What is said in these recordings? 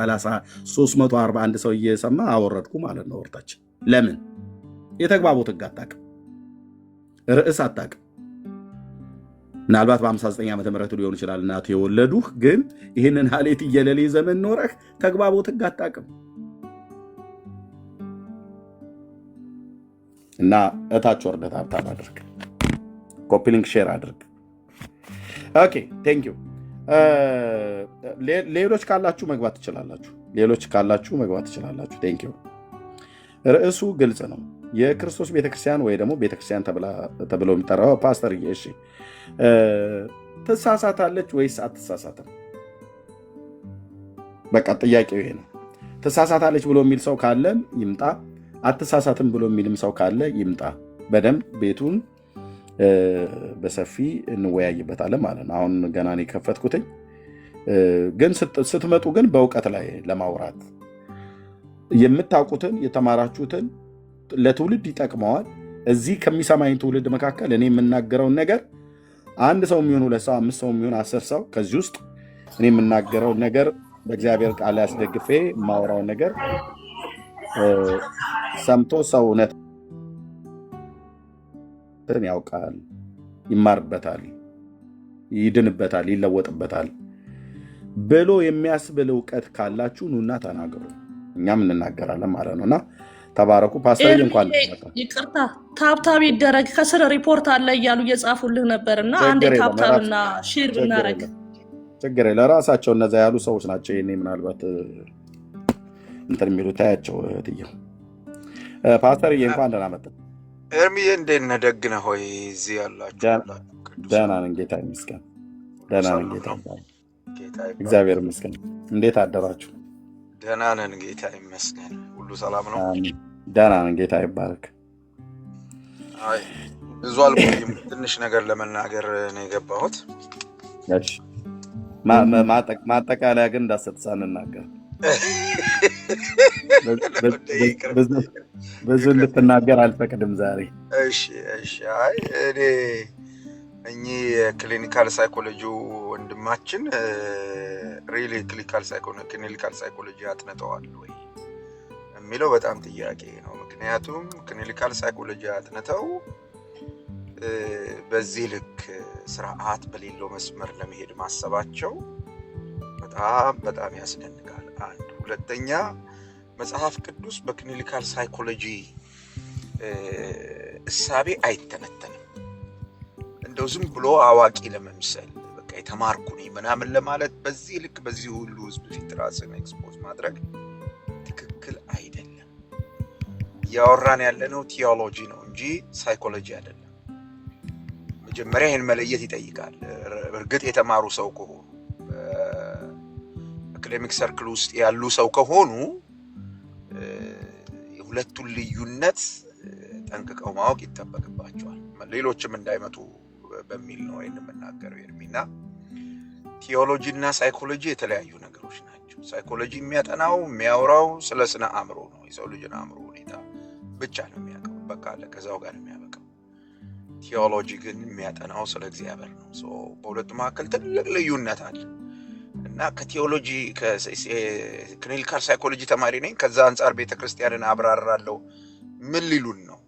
341 ሰው እየሰማ አወረድኩ ማለት ነው። ወርታች ለምን የተግባቦት ህግ አታውቅም፣ ርዕስ አታውቅም። ምናልባት በ59 ዓመተ ምህረት ሊሆን ይችላል እናቱ የወለዱህ፣ ግን ይህንን ሀሌት እየለሌ ዘመን ኖረህ ተግባቦት ህግ አታውቅም። እና እታች ወርደት ታብታብ አድርግ፣ ኮፒሊንክ ሼር አድርግ። ኦኬ ቴንክ ዩ። ሌሎች ካላችሁ መግባት ትችላላችሁ። ቴንክ ዩ። ርዕሱ ግልጽ ነው። የክርስቶስ ቤተክርስቲያን ወይ ደግሞ ቤተክርስቲያን ተብለው የሚጠራው ፓስተር እሺ ትሳሳታለች ወይስ አትሳሳትም? በቃ ጥያቄው ይሄ ነው። ትሳሳታለች ብሎ የሚል ሰው ካለ ይምጣ፣ አትሳሳትም ብሎ የሚልም ሰው ካለ ይምጣ። በደንብ ቤቱን በሰፊ እንወያይበታለን ማለት ነው። አሁን ገና ነው የከፈትኩትኝ፣ ግን ስትመጡ ግን በእውቀት ላይ ለማውራት የምታውቁትን የተማራችሁትን ለትውልድ ይጠቅመዋል። እዚህ ከሚሰማኝ ትውልድ መካከል እኔ የምናገረውን ነገር አንድ ሰው የሚሆን 2 ሰው 5 ሰው የሚሆን 10 ሰው ከዚህ ውስጥ እኔ የምናገረውን ነገር በእግዚአብሔር ቃል ላይ አስደግፌ የማወራውን ነገር ሰምቶ ሰው እውነትን ያውቃል፣ ይማርበታል፣ ይድንበታል፣ ይለወጥበታል ብሎ የሚያስብል እውቀት ካላችሁ ኑና ተናገሩ፣ እኛም እንናገራለን ማለት ነውና ተባረኩ። ፓስተር እንኳን ይቅርታ ታብታብ ይደረግ ከስር ሪፖርት አለ እያሉ እየጻፉልህ ነበርና አንዴ ታብታብና ሼር ብናረግ ችግር ለራሳቸው እነዛ ያሉ ሰዎች ናቸው። ይሄኔ ምናልባት እንትን የሚሉ ታያቸው እትየው ፓስተር እንኳን ደህና መጣ። ኤርሚዬ እንዴት ነህ? ደግ ነህ ሆይ? እዚህ ያላችሁ ደህና ነን ጌታ ይመስገን። ደህና ነን ጌታ እግዚአብሔር ይመስገን። እንዴት አደራችሁ? ደህና ነን ጌታ ይመስገን። ሁሉ ሰላም ነው? ደህና ነን ጌታ ይባረክ። አይ ብዙ አልቆይም፣ ትንሽ ነገር ለመናገር ነው የገባሁት። እሺ ማጠቃለያ ግን እንዳሰጥሳንናገር ብዙ እንድትናገር አልፈቅድም ዛሬ። እሺ አይ እኔ እኚህ የክሊኒካል ሳይኮሎጂ ወንድማችን ሪሊ ክሊኒካል ሳይኮሎጂ አጥንተዋል ወይ የሚለው በጣም ጥያቄ ነው። ምክንያቱም ክሊኒካል ሳይኮሎጂ አጥንተው በዚህ ልክ ስርዓት በሌለው መስመር ለመሄድ ማሰባቸው በጣም ያስደንቃል። አንድ ሁለተኛ መጽሐፍ ቅዱስ በክሊኒካል ሳይኮሎጂ እሳቤ አይተነተንም። እንደው ዝም ብሎ አዋቂ ለመምሰል በቃ የተማርኩ ነኝ ምናምን ለማለት በዚህ ልክ በዚህ ሁሉ ህዝብ ፊት ራስን ኤክስፖዝ ማድረግ ትክክል አይደለም። እያወራን ያለነው ቲዮሎጂ ነው እንጂ ሳይኮሎጂ አይደለም። መጀመሪያ ይህን መለየት ይጠይቃል። እርግጥ የተማሩ ሰው ከሆኑ አካዴሚክ ሰርክል ውስጥ ያሉ ሰው ከሆኑ የሁለቱን ልዩነት ጠንቅቀው ማወቅ ይጠበቅባቸዋል። ሌሎችም እንዳይመጡ በሚል ነው ይህን የምናገረው። ኤርሚና ቲዮሎጂ እና ሳይኮሎጂ የተለያዩ ነገሮች ናቸው። ሳይኮሎጂ የሚያጠናው የሚያወራው ስለ ስነ አእምሮ ነው። የሰው ልጅን አእምሮ ሁኔታ ብቻ ነው የሚያውቀው። በቃ ከዛው ጋር የሚያበቃው። ቲዮሎጂ ግን የሚያጠናው ስለ እግዚአብሔር ነው። በሁለቱ መካከል ትልቅ ልዩነት አለ እና ከቲዮሎጂ ክሊኒካል ሳይኮሎጂ ተማሪ ነኝ፣ ከዛ አንጻር ቤተክርስቲያንን አብራራለሁ። ምን ሊሉን ነው?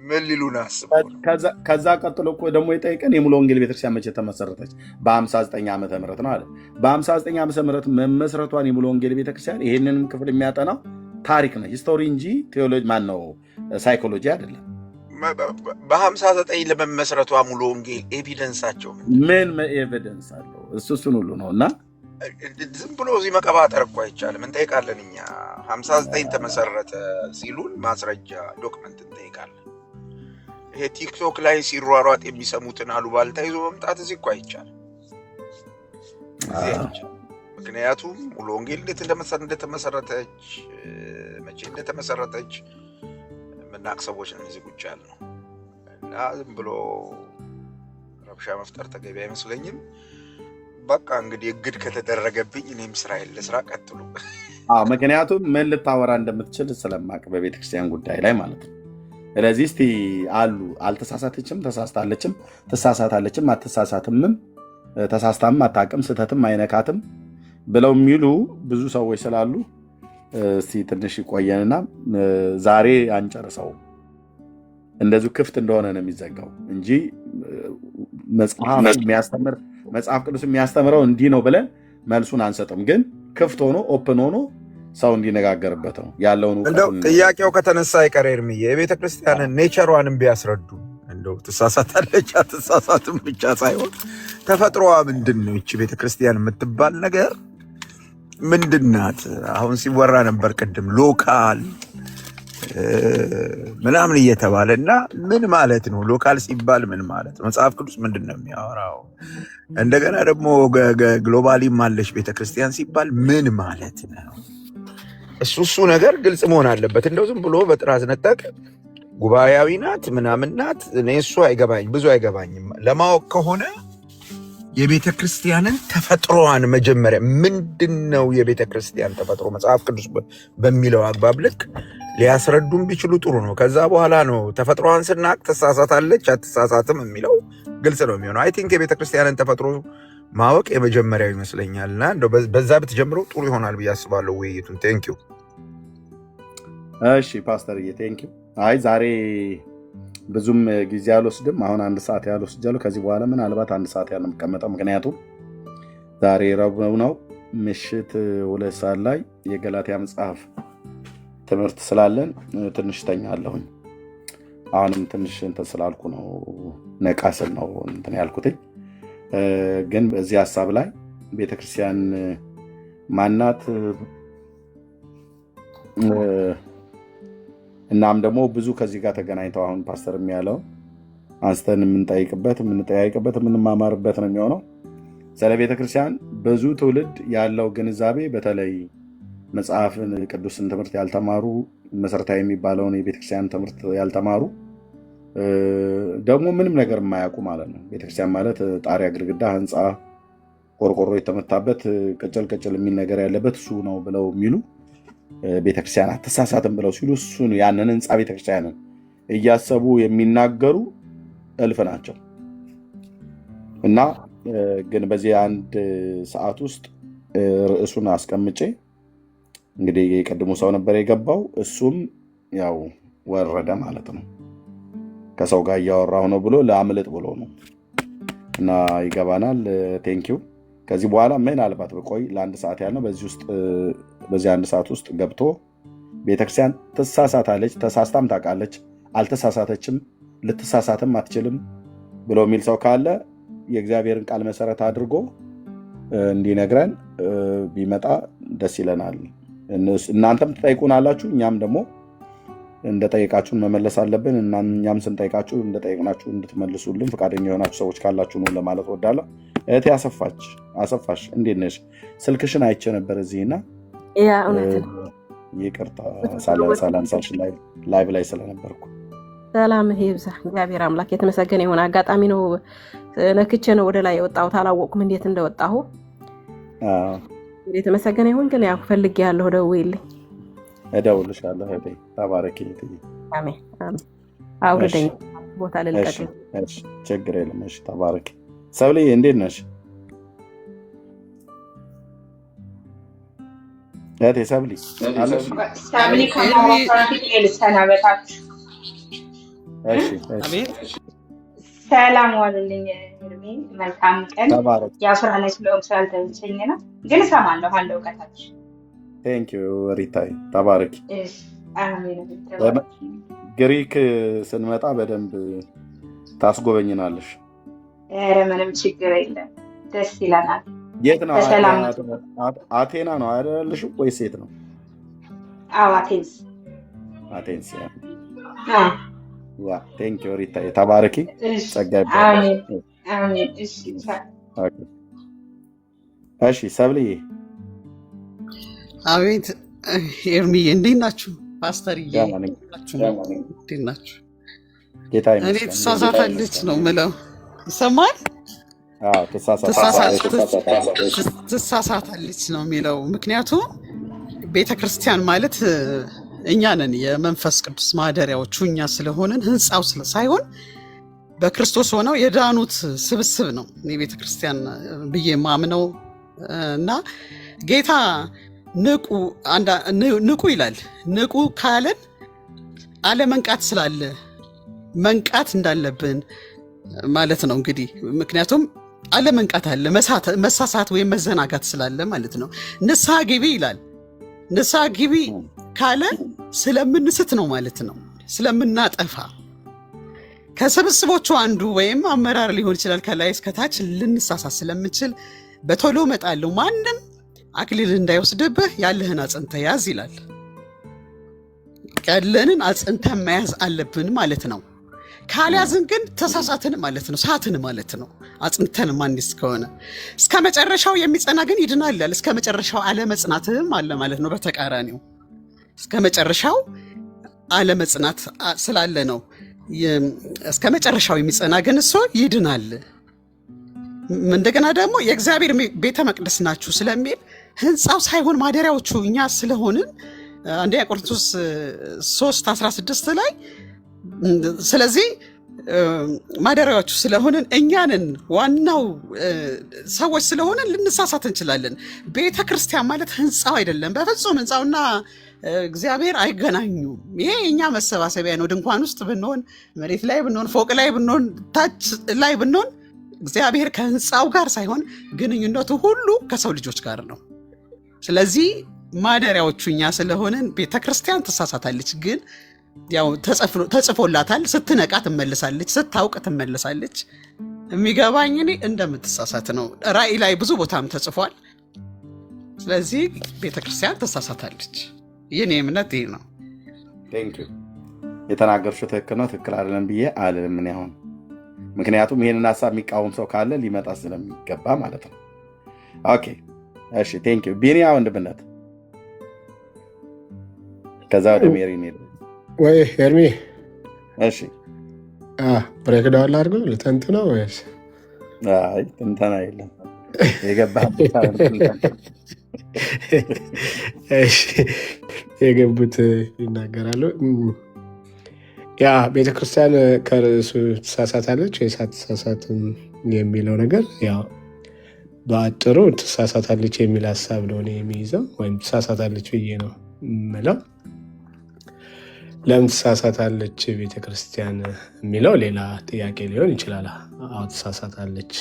ምን ሊሉን አስበው? ከዛ ቀጥሎ እኮ ደግሞ የጠይቀን የሙሉ ወንጌል ቤተክርስቲያን መቼ ተመሰረተች? በ59 ዓመተ ምህረት ነው አለ። በ59 ዓመተ ምህረት መመስረቷን የሙሉ ወንጌል ቤተክርስቲያን ይሄንንም ክፍል የሚያጠናው ታሪክ ነው፣ ሂስቶሪ እንጂ ቲዮሎጂ ማን ነው ሳይኮሎጂ አይደለም። በ59 ለመመስረቷ ሙሉ ወንጌል ኤቪደንሳቸው ምን ኤቪደንስ አለው? እሱን ሁሉ ነው እና ዝም ብሎ እዚህ መቀባጠር እኮ አይቻልም። እንጠይቃለን እኛ 59 ተመሰረተ ሲሉን ማስረጃ ዶክመንት እንጠይቃለን። ይሄ ቲክቶክ ላይ ሲሯሯጥ የሚሰሙትን አሉባልታ ይዞ መምጣት እዚህ እኮ አይቻልም። ምክንያቱም ሙሉ ወንጌል እንደተመሰረተች መቼ እንደተመሰረተች ምናቅ ሰዎች ነው እዚህ ቁጭ ያልነው እና ዝም ብሎ ረብሻ መፍጠር ተገቢ አይመስለኝም። በቃ እንግዲህ እግድ ከተደረገብኝ እኔም ስራዬን ልስራ፣ ቀጥሉ። ምክንያቱም ምን ልታወራ እንደምትችል ስለማቅ በቤተክርስቲያን ጉዳይ ላይ ማለት ነው። ስለዚህ እስቲ አሉ አልተሳሳተችም፣ ተሳስታለችም፣ ትሳሳታለችም፣ አትሳሳትምም ተሳስታም አታውቅም፣ ስህተትም አይነካትም ብለው የሚሉ ብዙ ሰዎች ስላሉ እስቲ ትንሽ ይቆየንና ዛሬ አንጨርሰው። እንደዚሁ ክፍት እንደሆነ ነው የሚዘጋው እንጂ መጽሐፍ ቅዱስ የሚያስተምረው እንዲህ ነው ብለን መልሱን አንሰጥም። ግን ክፍት ሆኖ ኦፕን ሆኖ ሰው እንዲነጋገርበት ነው ያለውን። እንደው ጥያቄው ከተነሳ አይቀር ኤርምዬ የቤተ ክርስቲያንን ኔቸሯንም ቢያስረዱ። እንደው ትሳሳታለች አትሳሳትም ብቻ ሳይሆን ተፈጥሮዋ ምንድን ነው? ይቺ ቤተ ክርስቲያን የምትባል ነገር ምንድናት? አሁን ሲወራ ነበር ቅድም ሎካል ምናምን እየተባለ እና ምን ማለት ነው ሎካል ሲባል ምን ማለት ነው? መጽሐፍ ቅዱስ ምንድን ነው የሚያወራው? እንደገና ደግሞ ግሎባሊም አለች ቤተክርስቲያን ሲባል ምን ማለት ነው? እሱ ነገር ግልጽ መሆን አለበት። እንደው ዝም ብሎ በጥራዝ ነጠቅ ጉባኤያዊ ናት ምናምን ናት እኔ እሱ ብዙ አይገባኝም። ለማወቅ ከሆነ የቤተ ክርስቲያንን ተፈጥሮዋን መጀመሪያ ምንድን ነው የቤተ ክርስቲያን ተፈጥሮ መጽሐፍ ቅዱስ በሚለው አግባብ ልክ ሊያስረዱን ቢችሉ ጥሩ ነው። ከዛ በኋላ ነው ተፈጥሮዋን ስናቅ ትሳሳታለች አትሳሳትም የሚለው ግልጽ ነው የሚሆነው። አይ ቲንክ የቤተ ክርስቲያንን ተፈጥሮ ማወቅ የመጀመሪያው ይመስለኛል እና እንደው በዛ ብትጀምረው ጥሩ ይሆናል ብዬ አስባለሁ ውይይቱን። ቴንኪው። እሺ ፓስተርዬ ቴንኪው። አይ ዛሬ ብዙም ጊዜ አልወስድም። አሁን 1 ሰዓት ያህል ወስጃለሁ። ከዚህ በኋላ ምናልባት 1 ሰዓት ያህል የምቀመጠው ምክንያቱም ዛሬ ረቡዕ ነው። ምሽት 2 ሰዓት ላይ የገላትያ መጽሐፍ ትምህርት ስላለን ትንሽ ተኛለሁኝ። አሁንም ትንሽ እንትን ስላልኩ ነው ነቃ ስል ነው እንትን ያልኩትኝ። ግን በዚህ ሀሳብ ላይ ቤተክርስቲያን ማናት እናም ደግሞ ብዙ ከዚህ ጋር ተገናኝተው አሁን ፓስተር የሚያለው አንስተን የምንጠያይቅበት የምንማማርበት ነው የሚሆነው። ስለ ቤተክርስቲያን ብዙ ትውልድ ያለው ግንዛቤ በተለይ መጽሐፍን ቅዱስን ትምህርት ያልተማሩ መሰረታዊ የሚባለውን የቤተክርስቲያን ትምህርት ያልተማሩ ደግሞ ምንም ነገር የማያውቁ ማለት ነው። ቤተክርስቲያን ማለት ጣሪያ፣ ግድግዳ፣ ህንፃ፣ ቆርቆሮ የተመታበት ቅጭል ቅጭል የሚል ነገር ያለበት እሱ ነው ብለው የሚሉ ቤተክርስቲያን አትሳሳትም ብለው ሲሉ እሱን ያንን ህንፃ ቤተክርስቲያንን እያሰቡ የሚናገሩ እልፍ ናቸው። እና ግን በዚህ 1 ሰዓት ውስጥ ርዕሱን አስቀምጬ እንግዲህ የቀድሞ ሰው ነበር የገባው፣ እሱም ያው ወረደ ማለት ነው። ከሰው ጋር እያወራሁ ነው ብሎ ለአምልጥ ብሎ ነው እና ይገባናል። ቴንኪው። ከዚህ በኋላ ምናልባት በቆይ ለ1 ሰዓት ያህል ነው። በዚህ 1 ሰዓት ውስጥ ገብቶ ቤተክርስቲያን ትሳሳታለች፣ ተሳስታም ታውቃለች፣ አልተሳሳተችም፣ ልትሳሳትም አትችልም ብሎ የሚል ሰው ካለ የእግዚአብሔርን ቃል መሰረት አድርጎ እንዲነግረን ቢመጣ ደስ ይለናል። እናንተም ትጠይቁናላችሁ፣ እኛም ደግሞ እንደጠየቃችሁን መመለስ አለብን። እኛም ስንጠይቃችሁ እንደጠየቅናችሁ እንድትመልሱልን ፈቃደኛ የሆናችሁ ሰዎች ካላችሁ ነው ለማለት ወዳለሁ። እህቴ አሰፋሽ እንዴት ነሽ? ስልክሽን አይቼ ነበር እዚህና ይቅርታ ሳላንሳሽ ላይቭ ላይ ስለነበርኩ። ሰላም ይብዛ። እግዚአብሔር አምላክ የተመሰገነ ይሁን። አጋጣሚ ነው ነክቼ ነው ወደ ላይ የወጣሁት። አላወቅኩም እንዴት እንደወጣሁ። የተመሰገነ ይሁን። ግን ያው ፈልጌ ያለሁ ደውይልኝ። እደውልልሻለሁ እህቴ። ተባረኪ እህቴ። አሜን አሜን። አውርደኝ ቦታ ልልቀቅ። እሺ ችግር የለም። እሺ ተባረኪ። ሰብልዬ እንዴት ነሽ? እህቴ ሰብሊ አለሽ? ሰብሊ ከማራፋት ልሰናበታችሁ። እሺ ሰላም ዋልልኝ። መልካም ቀን። የአስራ ላይ ስለሆንኩ ስላልተመቸኝ ነው፣ ግን እሰማለሁ አለው እውቀታች። ቴንኪዩ ሪታይ ተባረኪ። ግሪክ ስንመጣ በደንብ ታስጎበኝናለሽ። ኧረ ምንም ችግር የለም፣ ደስ ይለናል። የት ነው? አቴና ነው አይደለሽ ወይስ የት ነው? አዎ አቴንስ። ያ ቴንኪዩ ሪታይ ተባረኪ። ጸጋ አሜን አሜን። እሺ ሰብልዬ። አቤት ኤርሚዬ፣ እንዴት ናችሁ? ፓስተርዬ እንዴት ናችሁ? እኔ ትሳሳታለች ነው የምለው። ይሰማል? ትሳሳታለች ነው የሚለው። ምክንያቱም ቤተክርስቲያን ማለት እኛ ነን፣ የመንፈስ ቅዱስ ማደሪያዎቹ እኛ ስለሆንን ህንፃው ሳይሆን በክርስቶስ ሆነው የዳኑት ስብስብ ነው የቤተ ክርስቲያን ብዬ ማምነው። እና ጌታ ንቁ ይላል። ንቁ ካለን አለመንቃት ስላለ መንቃት እንዳለብን ማለት ነው እንግዲህ። ምክንያቱም አለመንቃት አለ፣ መሳሳት ወይም መዘናጋት ስላለ ማለት ነው። ንስሐ ግቢ ይላል። ንስሐ ግቢ ካለ ስለምንስት ነው ማለት ነው፣ ስለምናጠፋ። ከስብስቦቹ አንዱ ወይም አመራር ሊሆን ይችላል፣ ከላይ እስከታች ልንሳሳት ስለምንችል በቶሎ እመጣለሁ፣ ማንም አክሊል እንዳይወስድብህ ያለህን አጽንተ ያዝ ይላል። ያለንን አጽንተ መያዝ አለብን ማለት ነው። ካልያዝን ግን ተሳሳትን ማለት ነው፣ ሳትን ማለት ነው። አጽንተን ማንስ ከሆነ እስከ መጨረሻው የሚጸና ግን ይድናል ይላል። እስከ መጨረሻው አለመጽናትም አለ ማለት ነው። በተቃራኒው እስከ መጨረሻው አለመጽናት ስላለ ነው። እስከ መጨረሻው የሚጸና ግን እሱ ይድናል። እንደገና ደግሞ የእግዚአብሔር ቤተ መቅደስ ናችሁ ስለሚል ህንፃው ሳይሆን ማደሪያዎቹ እኛ ስለሆንን አንደኛ ቆሮንቶስ 3:16 ላይ ስለዚህ ማደሪያዎቹ ስለሆንን እኛንን ዋናው ሰዎች ስለሆንን ልንሳሳት እንችላለን። ቤተ ክርስቲያን ማለት ህንፃው አይደለም በፍጹም። ህንፃውና እግዚአብሔር አይገናኙም። ይሄ የኛ መሰባሰቢያ ነው። ድንኳን ውስጥ ብንሆን፣ መሬት ላይ ብንሆን፣ ፎቅ ላይ ብንሆን፣ ታች ላይ ብንሆን እግዚአብሔር ከህንፃው ጋር ሳይሆን ግንኙነቱ ሁሉ ከሰው ልጆች ጋር ነው። ስለዚህ ማደሪያዎቹ እኛ ስለሆንን ቤተክርስቲያን ትሳሳታለች፣ ግን ያው ተጽፎላታል። ስትነቃ ትመለሳለች፣ ስታውቅ ትመለሳለች። የሚገባኝ እኔ እንደምትሳሳት ነው። ራእይ ላይ ብዙ ቦታም ተጽፏል። ስለዚህ ቤተክርስቲያን ትሳሳታለች። የኔ እምነት ይሄ ነው። የተናገርሽው ትክክል ነው። ትክክል አይደለም ብዬ አልልም እኔ አሁን። ምክንያቱም ይህንን ሀሳብ የሚቃወም ሰው ካለ ሊመጣ ስለሚገባ ማለት ነው። ኦኬ እሺ፣ ቴንክ ዩ ቢኒያ ወንድምነት። ከዛ ወደ ሜሪ ሄድ ወይ ኤርሚ። እሺ ብሬክ ዳውን አድርገው ልተንት ነው ወይስ? አይ ትንተና የለም የገቡት ይናገራሉ። ያ ቤተክርስቲያን ከርዕሱ ትሳሳታለች ወይስ አትሳሳትም የሚለው ነገር ያው በአጭሩ ትሳሳታለች የሚል ሀሳብ ነው የሚይዘው፣ ወይም ትሳሳታለች ብዬ ነው የምለው። ለምን ትሳሳታለች ቤተክርስቲያን የሚለው ሌላ ጥያቄ ሊሆን ይችላል። አዎ ትሳሳታለች።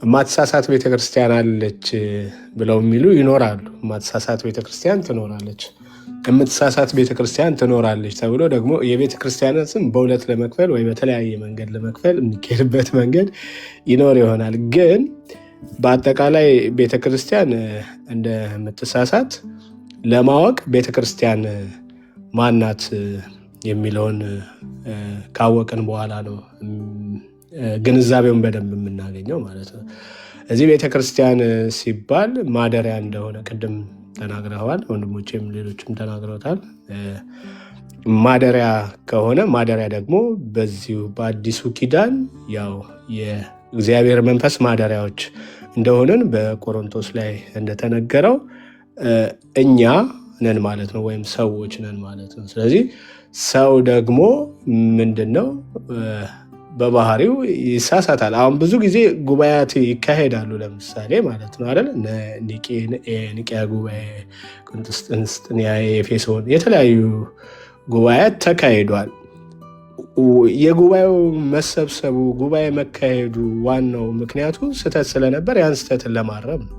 ማትሳሳት ቤተክርስቲያን አለች ብለው የሚሉ ይኖራሉ። ማትሳሳት ቤተክርስቲያን ትኖራለች፣ የምትሳሳት ቤተክርስቲያን ትኖራለች ተብሎ ደግሞ የቤተክርስቲያንን ስም በሁለት ለመክፈል ወይ በተለያየ መንገድ ለመክፈል የሚካሄድበት መንገድ ይኖር ይሆናል። ግን በአጠቃላይ ቤተክርስቲያን እንደምትሳሳት ለማወቅ ቤተክርስቲያን ማናት የሚለውን ካወቅን በኋላ ነው ግንዛቤውን በደንብ የምናገኘው ማለት ነው። እዚህ ቤተክርስቲያን ሲባል ማደሪያ እንደሆነ ቅድም ተናግረዋል፣ ወንድሞቼም ሌሎችም ተናግረውታል። ማደሪያ ከሆነ ማደሪያ ደግሞ በዚሁ በአዲሱ ኪዳን ያው የእግዚአብሔር መንፈስ ማደሪያዎች እንደሆንን በቆሮንቶስ ላይ እንደተነገረው እኛ ነን ማለት ነው፣ ወይም ሰዎች ነን ማለት ነው። ስለዚህ ሰው ደግሞ ምንድን ነው? በባህሪው ይሳሳታል። አሁን ብዙ ጊዜ ጉባኤያት ይካሄዳሉ፣ ለምሳሌ ማለት ነው አይደል? ኒቂያ ጉባኤ፣ ቁስጥንጥንያ፣ ኤፌሶን፣ የተለያዩ ጉባኤያት ተካሂዷል። የጉባኤው መሰብሰቡ ጉባኤ መካሄዱ ዋናው ምክንያቱ ስህተት ስለነበር ያን ስህተትን ለማረም ነው።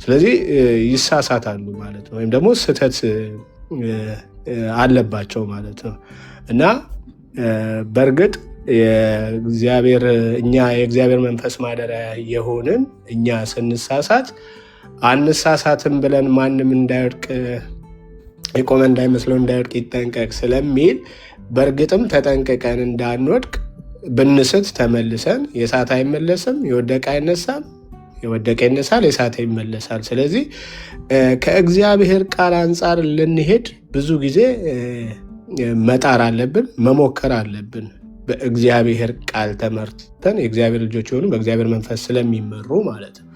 ስለዚህ ይሳሳታሉ ማለት ነው፣ ወይም ደግሞ ስህተት አለባቸው ማለት ነው። እና በእርግጥ እኛ የእግዚአብሔር መንፈስ ማደሪያ የሆንን እኛ ስንሳሳት አንሳሳትም ብለን ማንም እንዳይወድቅ የቆመ እንዳይመስለው እንዳይወድቅ ይጠንቀቅ ስለሚል በእርግጥም ተጠንቅቀን እንዳንወድቅ ብንስት ተመልሰን የሳት አይመለስም፣ የወደቀ አይነሳም፣ የወደቀ ይነሳል፣ የሳተ ይመለሳል። ስለዚህ ከእግዚአብሔር ቃል አንጻር ልንሄድ ብዙ ጊዜ መጣር አለብን፣ መሞከር አለብን። በእግዚአብሔር ቃል ተመርተን የእግዚአብሔር ልጆች የሆኑ በእግዚአብሔር መንፈስ ስለሚመሩ ማለት ነው።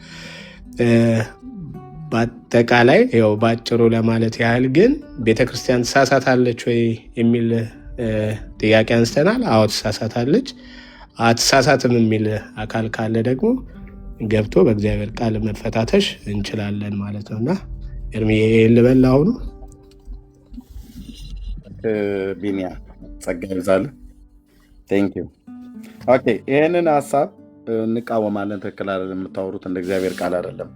በአጠቃላይ ያው ባጭሩ ለማለት ያህል ግን ቤተክርስቲያን ትሳሳታለች ወይ የሚል ጥያቄ አንስተናል። አዎ ትሳሳታለች። አትሳሳትም የሚል አካል ካለ ደግሞ ገብቶ በእግዚአብሔር ቃል መፈታተሽ እንችላለን ማለት ነው። እና ኤርሚ ልበል አሁኑ ቢኒያ ጸጋ ይብዛልህ። ቴንክ ዩ። ኦኬ ይህንን ሀሳብ እንቃወማለን። ትክክል አይደለም። የምታወሩት እንደ እግዚአብሔር ቃል አይደለም።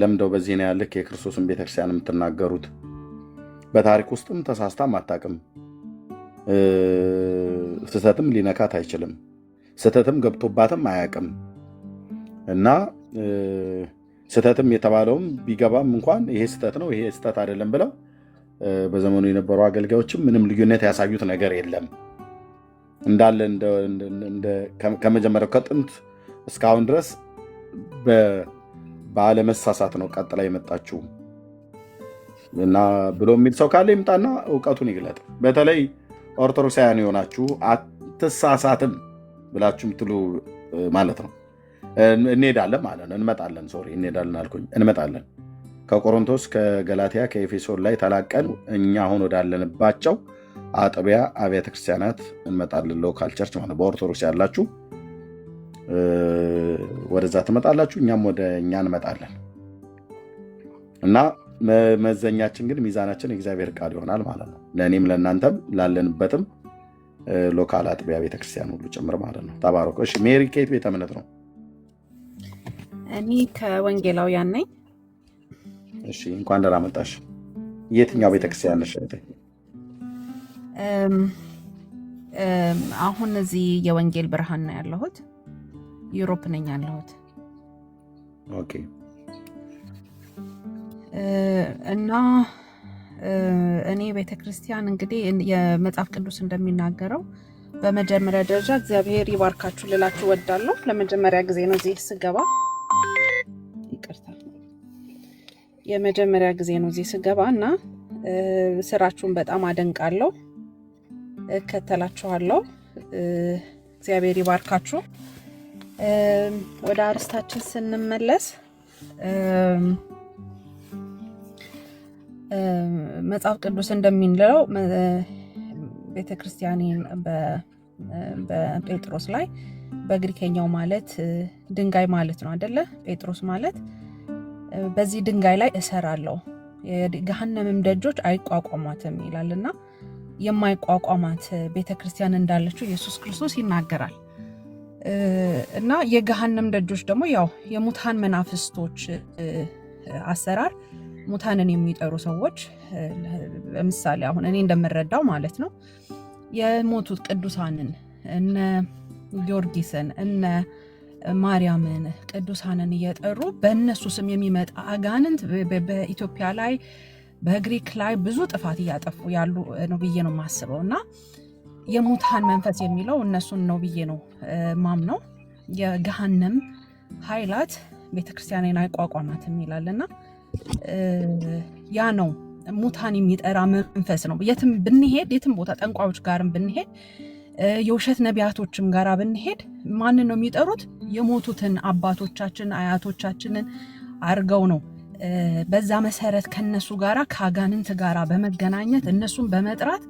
ለምደው በዚህ ነው ያልክ የክርስቶስን ቤተክርስቲያን የምትናገሩት። በታሪክ ውስጥም ተሳስታም አታውቅም። ስህተትም ሊነካት አይችልም። ስህተትም ገብቶባትም አያውቅም። እና ስህተትም የተባለውም ቢገባም እንኳን ይሄ ስህተት ነው ይሄ ስህተት አይደለም ብለው በዘመኑ የነበሩ አገልጋዮችም ምንም ልዩነት ያሳዩት ነገር የለም። እንዳለ ከመጀመሪያው ከጥንት እስካሁን ድረስ ባለመሳሳት ነው ቀጥላ የመጣችው እና ብሎ የሚል ሰው ካለ ይምጣና እውቀቱን ይግለጥ። በተለይ ኦርቶዶክሳውያን የሆናችሁ አትሳሳትም ብላችሁ ምትሉ ማለት ነው። እንሄዳለን ማለት ነው። እንመጣለን። ሶሪ እንሄዳለን አልኩኝ። እንመጣለን ከቆሮንቶስ ከገላትያ ከኤፌሶን ላይ ተላቀን እኛ አሁን ወዳለንባቸው አጥቢያ አብያተ ክርስቲያናት እንመጣለን። ሎካል ቸርች ማለት በኦርቶዶክስ ያላችሁ ወደዛ ትመጣላችሁ፣ እኛም ወደ እኛ እንመጣለን እና መዘኛችን ግን ሚዛናችን የእግዚአብሔር ቃል ይሆናል ማለት ነው። ለእኔም ለእናንተም ላለንበትም ሎካል አጥቢያ ቤተክርስቲያን ሁሉ ጭምር ማለት ነው። ተባረኩ። እሺ ሜሪ ኬት ቤተ እምነት ነው? እኔ ከወንጌላውያን ነኝ። እሺ እንኳን ደህና መጣሽ። የትኛው ቤተክርስቲያን ነሽ? አሁን እዚህ የወንጌል ብርሃን ነው ያለሁት። ዩሮፕ ነኝ ያለሁት። ኦኬ። እና እኔ ቤተክርስቲያን እንግዲህ የመጽሐፍ ቅዱስ እንደሚናገረው በመጀመሪያ ደረጃ እግዚአብሔር ይባርካችሁ ልላችሁ ወዳለሁ። ለመጀመሪያ ጊዜ ነው እዚህ ስገባ፣ ይቅርታ፣ የመጀመሪያ ጊዜ ነው እዚህ ስገባ እና ስራችሁን በጣም አደንቃለሁ፣ እከተላችኋለሁ። እግዚአብሔር ይባርካችሁ። ወደ አርስታችን ስንመለስ መጽሐፍ ቅዱስ እንደሚለው ቤተክርስቲያኔን በጴጥሮስ ላይ በግሪከኛው ማለት ድንጋይ ማለት ነው አይደለ? ጴጥሮስ ማለት በዚህ ድንጋይ ላይ እሰራለሁ የገሃነምም ደጆች አይቋቋሟትም ይላልና የማይቋቋማት ቤተክርስቲያን እንዳለችው ኢየሱስ ክርስቶስ ይናገራል። እና የገሃነም ደጆች ደግሞ ያው የሙታን መናፍስቶች አሰራር፣ ሙታንን የሚጠሩ ሰዎች ለምሳሌ አሁን እኔ እንደምረዳው ማለት ነው የሞቱት ቅዱሳንን እነ ጊዮርጊስን እነ ማርያምን ቅዱሳንን እየጠሩ በእነሱ ስም የሚመጣ አጋንንት በኢትዮጵያ ላይ በግሪክ ላይ ብዙ ጥፋት እያጠፉ ያሉ ነው ብዬ ነው የማስበው። እና የሙታን መንፈስ የሚለው እነሱን ነው ብዬ ነው ማምነው። የገሃነም ኃይላት ቤተክርስቲያንን አይቋቋማትም ይላልና ያ ነው ሙታን የሚጠራ መንፈስ ነው። የትም ብንሄድ የትም ቦታ ጠንቋዮች ጋርም ብንሄድ የውሸት ነቢያቶችም ጋር ብንሄድ ማንን ነው የሚጠሩት? የሞቱትን አባቶቻችን አያቶቻችንን አርገው ነው። በዛ መሰረት ከነሱ ጋራ ከአጋንንት ጋራ በመገናኘት እነሱን በመጥራት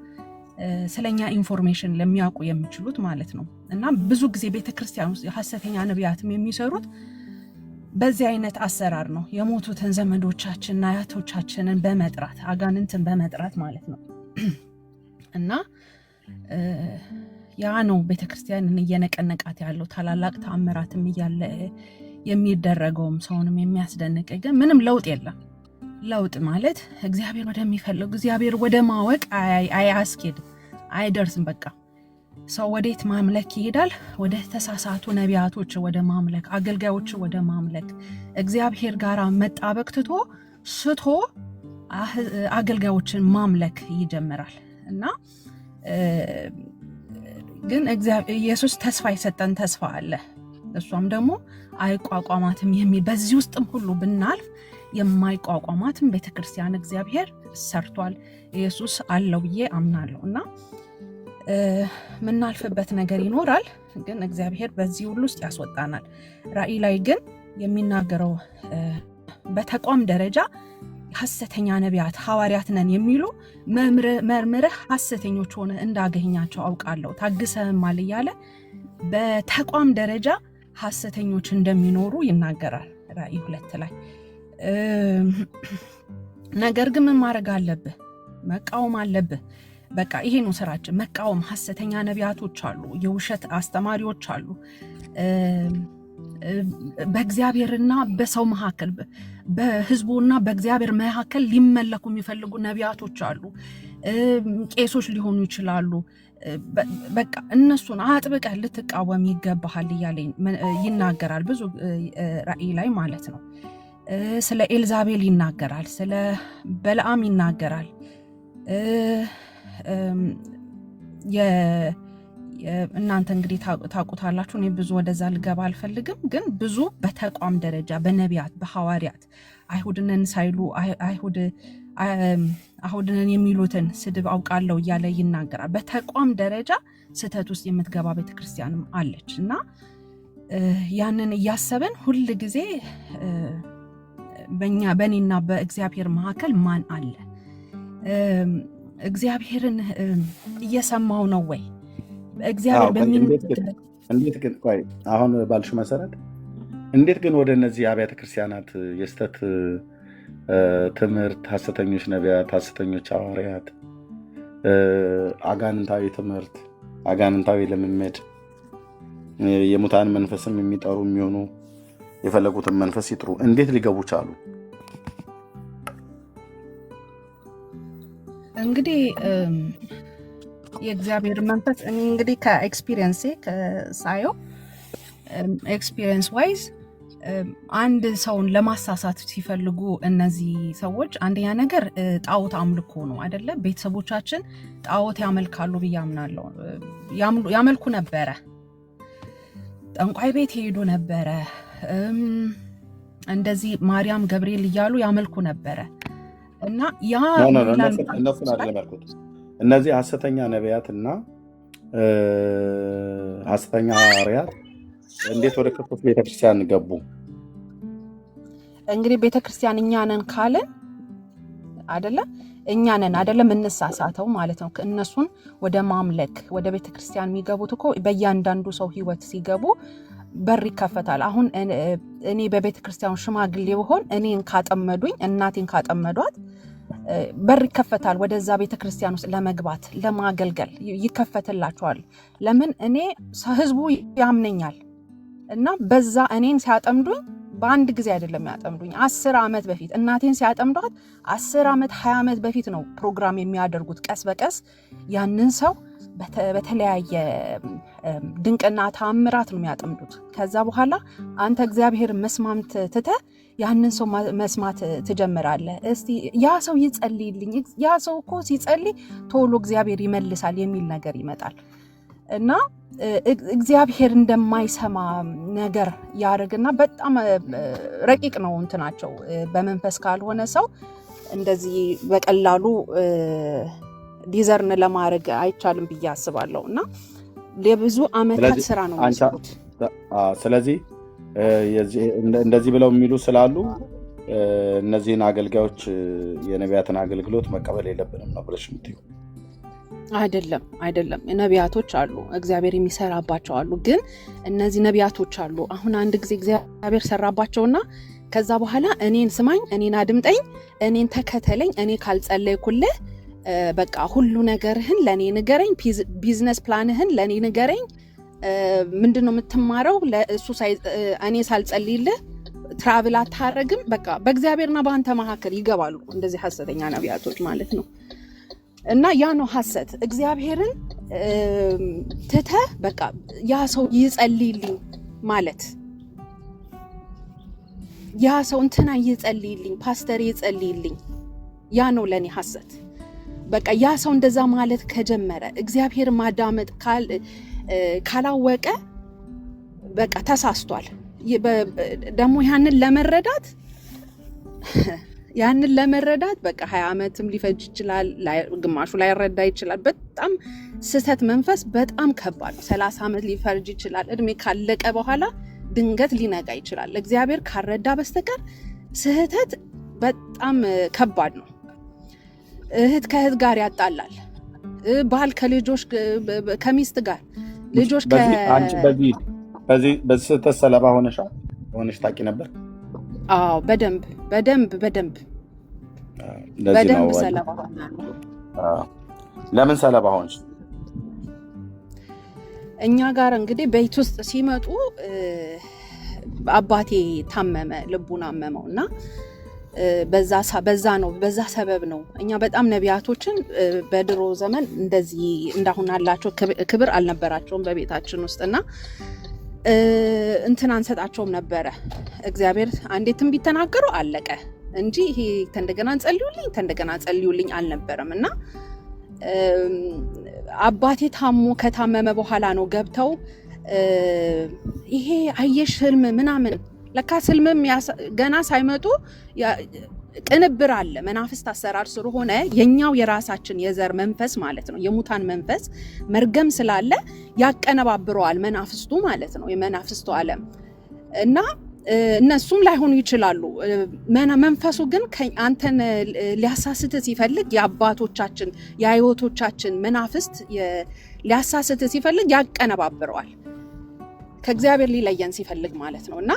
ስለኛ ኢንፎርሜሽን ለሚያውቁ የሚችሉት ማለት ነው። እና ብዙ ጊዜ ቤተክርስቲያን ውስጥ የሐሰተኛ ነቢያትም የሚሰሩት በዚህ አይነት አሰራር ነው። የሞቱትን ዘመዶቻችንና አያቶቻችንን በመጥራት አጋንንትን በመጥራት ማለት ነው። እና ያ ነው ቤተክርስቲያንን እየነቀነቃት ያለው። ታላላቅ ተአምራትም እያለ የሚደረገውም ሰውንም የሚያስደንቅ ግን ምንም ለውጥ የለም። ለውጥ ማለት እግዚአብሔር ወደሚፈልግ እግዚአብሔር ወደ ማወቅ አያስኬድ አይደርስም። በቃ ሰው ወዴት ማምለክ ይሄዳል? ወደ ተሳሳቱ ነቢያቶች ወደ ማምለክ፣ አገልጋዮች ወደ ማምለክ፣ እግዚአብሔር ጋር መጣበቅ ትቶ ስቶ አገልጋዮችን ማምለክ ይጀምራል። እና ግን ኢየሱስ ተስፋ የሰጠን ተስፋ አለ። እሷም ደግሞ አይቋቋማትም የሚል በዚህ ውስጥም ሁሉ ብናልፍ የማይቋቋማትም ቤተክርስቲያን እግዚአብሔር ሰርቷል። ኢየሱስ አለው ብዬ አምናለሁ። እና ምናልፍበት ነገር ይኖራል፣ ግን እግዚአብሔር በዚህ ሁሉ ውስጥ ያስወጣናል። ራእይ ላይ ግን የሚናገረው በተቋም ደረጃ ሐሰተኛ ነቢያት ሐዋርያት ነን የሚሉ መርምረህ ሐሰተኞች ሆነ እንዳገኛቸው አውቃለሁ ታግሰህማል እያለ በተቋም ደረጃ ሐሰተኞች እንደሚኖሩ ይናገራል ራእይ 2 ላይ። ነገር ግን ምን ማድረግ አለብህ? መቃወም አለብህ። በቃ ይሄ ነው ስራችን፣ መቃወም። ሐሰተኛ ነቢያቶች አሉ፣ የውሸት አስተማሪዎች አሉ፣ በእግዚአብሔርና በሰው መካከል በህዝቡና በእግዚአብሔር መካከል ሊመለኩ የሚፈልጉ ነቢያቶች አሉ፣ ቄሶች ሊሆኑ ይችላሉ። በቃ እነሱን አጥብቀህ ልትቃወም ይገባሃል እያለ ይናገራል ብዙ ራእይ ላይ ማለት ነው። ስለ ኤልዛቤል ይናገራል፣ ስለ በለዓም ይናገራል። እናንተ እንግዲህ ታውቁታላችሁ፣ እኔ ብዙ ወደዛ ልገባ አልፈልግም። ግን ብዙ በተቋም ደረጃ በነቢያት በሐዋርያት አይሁድነን ሳይሉ አይሁድነን የሚሉትን ስድብ አውቃለሁ እያለ ይናገራል። በተቋም ደረጃ ስህተት ውስጥ የምትገባ ቤተክርስቲያንም አለች እና ያንን እያሰብን ሁል ጊዜ በእኔና በእግዚአብሔር መካከል ማን አለ? እግዚአብሔርን እየሰማው ነው ወይ? እግዚአብሔር እንዴት ግን ቆይ አሁን ባልሽ መሰረት እንዴት ግን ወደ እነዚህ አብያተ ክርስቲያናት የስተት ትምህርት፣ ሐሰተኞች ነቢያት፣ ሐሰተኞች ሐዋርያት፣ አጋንንታዊ ትምህርት፣ አጋንንታዊ ልምምድ፣ የሙታን መንፈስም የሚጠሩ የሚሆኑ የፈለጉትን መንፈስ ይጥሩ እንዴት ሊገቡ ቻሉ? እንግዲህ የእግዚአብሔር መንፈስ እንግዲህ ከኤክስፒሪየንስ ሳየው ኤክስፒሪየንስ ዋይዝ አንድ ሰውን ለማሳሳት ሲፈልጉ እነዚህ ሰዎች አንደኛ ነገር ጣዖት አምልኮ ነው አይደለ? ቤተሰቦቻችን ጣዖት ያመልካሉ ብዬ አምናለሁ። ያመልኩ ነበረ፣ ጠንቋይ ቤት ይሄዱ ነበረ፣ እንደዚህ ማርያም ገብርኤል እያሉ ያመልኩ ነበረ እና ያ እነሱን አይደለም ያልኩት። እነዚህ ሐሰተኛ ነቢያትና ሐሰተኛ ሐዋርያት እንዴት ወደ ክርስቶስ ቤተክርስቲያን ገቡ? እንግዲህ ቤተክርስቲያን እኛ ነን ካለን አይደለ? እኛ ነን አይደለም እንሳሳተው ማለት ነው። እነሱን ወደ ማምለክ ወደ ቤተክርስቲያን የሚገቡት እኮ በእያንዳንዱ ሰው ህይወት ሲገቡ በር ይከፈታል። አሁን እኔ በቤተክርስቲያን ሽማግሌ ብሆን እኔን ካጠመዱኝ እናቴን ካጠመዷት በር ይከፈታል። ወደዛ ቤተክርስቲያን ውስጥ ለመግባት ለማገልገል ይከፈትላቸዋል። ለምን? እኔ ህዝቡ ያምነኛል እና በዛ እኔን ሲያጠምዱኝ በአንድ ጊዜ አይደለም ያጠምዱኝ። 10 ዓመት በፊት እናቴን ሲያጠምዷት 10 ዓመት 20 ዓመት በፊት ነው ፕሮግራም የሚያደርጉት። ቀስ በቀስ ያንን ሰው በተለያየ ድንቅና ተአምራት ነው የሚያጠምዱት። ከዛ በኋላ አንተ እግዚአብሔር መስማት ትተህ ያንን ሰው መስማት ትጀምራለህ። እስቲ ያ ሰው ይጸልይልኝ፣ ያ ሰው እኮ ሲጸልይ ቶሎ እግዚአብሔር ይመልሳል የሚል ነገር ይመጣል እና እግዚአብሔር እንደማይሰማ ነገር ያደርግና በጣም ረቂቅ ነው እንትናቸው። በመንፈስ ካልሆነ ሰው እንደዚህ በቀላሉ ዲዘርን ለማድረግ አይቻልም ብዬ አስባለሁ እና ለብዙ ዓመታት ስራ ነው የሚሰሩት። ስለዚህ እንደዚህ ብለው የሚሉ ስላሉ እነዚህን አገልጋዮች የነቢያትን አገልግሎት መቀበል የለብንም ነው ብለሽ የምትይው? አይደለም። ነቢያቶች አሉ፣ እግዚአብሔር የሚሰራባቸው አሉ። ግን እነዚህ ነቢያቶች አሉ። አሁን አንድ ጊዜ እግዚአብሔር ሰራባቸውና ከዛ በኋላ እኔን ስማኝ፣ እኔን አድምጠኝ፣ እኔን ተከተለኝ፣ እኔ ካልጸለይኩልህ በቃ ሁሉ ነገርህን ለኔ ንገረኝ፣ ቢዝነስ ፕላንህን ለኔ ንገረኝ፣ ምንድነው የምትማረው? ለእሱ እኔ ሳልጸልይልህ ትራቭል አታረግም። በቃ በእግዚአብሔርና በአንተ መካከል ይገባሉ እንደዚህ ሐሰተኛ ነቢያቶች ማለት ነው። እና ያ ነው ሐሰት። እግዚአብሔርን ትተህ በቃ ያ ሰው ይጸልይልኝ ማለት፣ ያ ሰው እንትና ይጸልይልኝ፣ ፓስተር ይጸልይልኝ፣ ያ ነው ለኔ ሐሰት። በቃ ያ ሰው እንደዛ ማለት ከጀመረ እግዚአብሔር ማዳመጥ ካላወቀ በቃ ተሳስቷል። ደግሞ ያንን ለመረዳት በቃ 20 ዓመትም ሊፈጅ ይችላል፣ ግማሹ ላይረዳ ይችላል። በጣም ስህተት መንፈስ በጣም ከባድ ነው። 30 ዓመት ሊፈጅ ይችላል። እድሜ ካለቀ በኋላ ድንገት ሊነጋ ይችላል። እግዚአብሔር ካረዳ በስተቀር ስህተት በጣም ከባድ ነው። እህት ከእህት ጋር ያጣላል። ባል ከልጆች ከሚስት ጋር ልጆች አንቺ በዚህ ስህተት ሰለባ ሆነሽ ታውቂ ነበር? አዎ በደንብ ሰለባ ሆናለሁ። ለምን ሰለባ ሆንሽ? እኛ ጋር እንግዲህ ቤት ውስጥ ሲመጡ አባቴ ታመመ፣ ልቡን አመመው እና በዛ ሰበብ ነው። እኛ በጣም ነቢያቶችን በድሮ ዘመን እንደዚህ እንዳሁን አላቸው ክብር አልነበራቸውም በቤታችን ውስጥና እንትን አንሰጣቸውም ነበረ። እግዚአብሔር አንዴ ትንቢት ተናገሩ አለቀ እንጂ ይሄ ተንደገና ጸልዩልኝ አልነበረም። እና አባቴ ከታመመ በኋላ ነው ገብተው ይሄ አየሽ ህልም ምናምን። ለካ ህልምም ገና ሳይመጡ ቅንብር አለ። መናፍስት አሰራር ስለሆነ የኛው የራሳችን የዘር መንፈስ ማለት ነው፣ የሙታን መንፈስ መርገም ስላለ ያቀነባብረዋል መናፍስቱ ማለት ነው፣ የመናፍስቱ ዓለም እና እነሱም ላይሆኑ ይችላሉ። መንፈሱ ግን አንተን ሊያሳስት ሲፈልግ የአባቶቻችን የአያቶቻችን መናፍስት ሊያሳስት ሲፈልግ ያቀነባብረዋል፣ ከእግዚአብሔር ሊለየን ሲፈልግ ማለት ነው። እና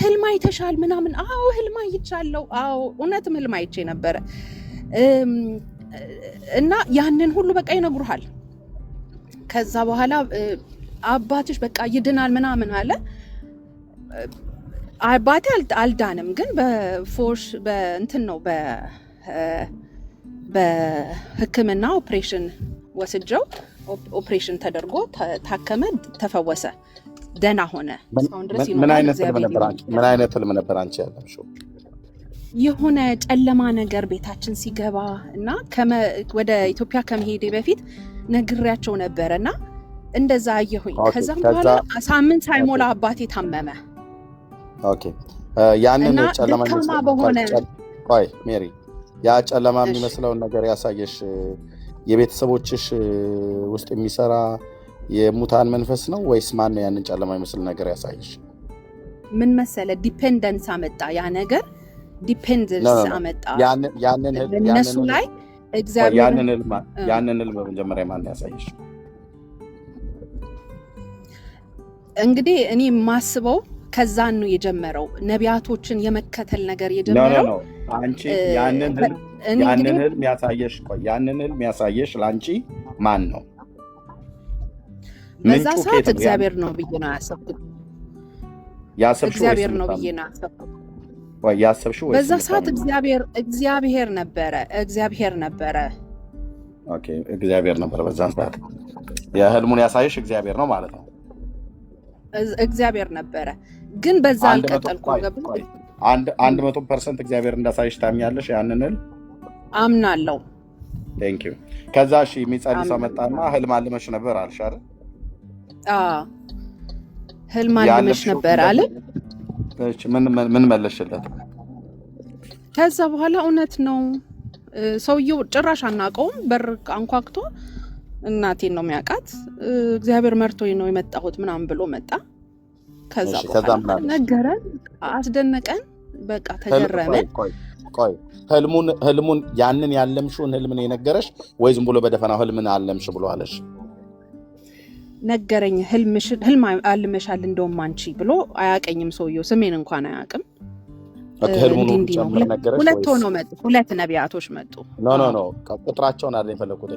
ህልም አይተሻል ምናምን? አዎ ህልም አይቻለሁ። አዎ እውነትም ህልም አይቼ ነበረ። እና ያንን ሁሉ በቃ ይነግሩሃል። ከዛ በኋላ አባትሽ በቃ ይድናል ምናምን አለ። አባቴ አልዳንም፣ ግን በፎርስ በእንትን ነው በሕክምና ኦፕሬሽን ወስጀው ኦፕሬሽን ተደርጎ ታከመ፣ ተፈወሰ፣ ደህና ሆነ። ምን አይነት ህልም ነበር አንቺ ያለሽው? የሆነ ጨለማ ነገር ቤታችን ሲገባ እና ወደ ኢትዮጵያ ከመሄዴ በፊት ነግሬያቸው ነበረ እና እንደዛ አየሁኝ። ከዛም በኋላ ሳምንት ሳይሞላ አባቴ ታመመ። ኦኬ ያንን ጨለማ ሜሪ፣ ያ ጨለማ የሚመስለውን ነገር ያሳየሽ የቤተሰቦችሽ ውስጥ የሚሰራ የሙታን መንፈስ ነው ወይስ ማን ነው? ያንን ጨለማ የሚመስል ነገር ያሳየሽ ምን መሰለ? ዲፔንደንስ አመጣ። ያ ነገር ዲፔንደንስ አመጣ እነሱ ላይ። እግዚአብሔር ያንን ህልም በመጀመሪያ ማን ያሳየሽ? እንግዲህ እኔ ማስበው ከዛን ነው የጀመረው፣ ነቢያቶችን የመከተል ነገር የጀመረው። አንቺ ያንን ህልም ያሳየሽ ለአንቺ ማን ነው? በዛ ሰዓት እግዚአብሔር ነው ብዬ ነው ያሰብኩት። እግዚአብሔር ነው ብዬ ነው ያሰብሽው? በዛ ሰዓት እግዚአብሔር ነበረ። ኦኬ እግዚአብሔር ነበረ በዛን ሰዓት። የህልሙን ያሳየሽ እግዚአብሔር ነው ማለት ነው። እግዚአብሔር ነበረ፣ ግን በዛ አልቀጠልኩም። 100% እግዚአብሔር እንዳሳየሽ ታምኛለሽ? ያንን ህልም አምናለሁ። ቴንክ ዩ። ከዛ እሺ የሚጸልይ ሰው መጣና ህልም አልመሽ ነበር አልሽ አይደል? ህልም አልመሽ ነበር አለ። እሺ ምን መለሽለት? ከዛ በኋላ እውነት ነው፣ ሰውየው ጭራሽ አናውቀውም። በር አንኳክቶ እናቴን ነው የሚያውቃት፣ እግዚአብሔር መርቶኝ ነው የመጣሁት ምናምን ብሎ መጣ። ከዛ በኋላ ነገረን፣ አስደነቀን፣ በቃ ተገረመን። ቆይ ህልሙን ያንን ያለምሽውን ህልም ነው የነገረሽ ወይ ዝም ብሎ በደፈናው ህልምን አለምሽ ብሎ አለሽ? ነገረኝ። ህልም አልመሻል እንደውም አንቺ ብሎ አያቀኝም ሰውየው፣ ስሜን እንኳን አያውቅም። ሁለት ሆነው መጡ፣ ሁለት ነቢያቶች መጡ። ኖ ቁጥራቸውን አይደል የፈለኩት።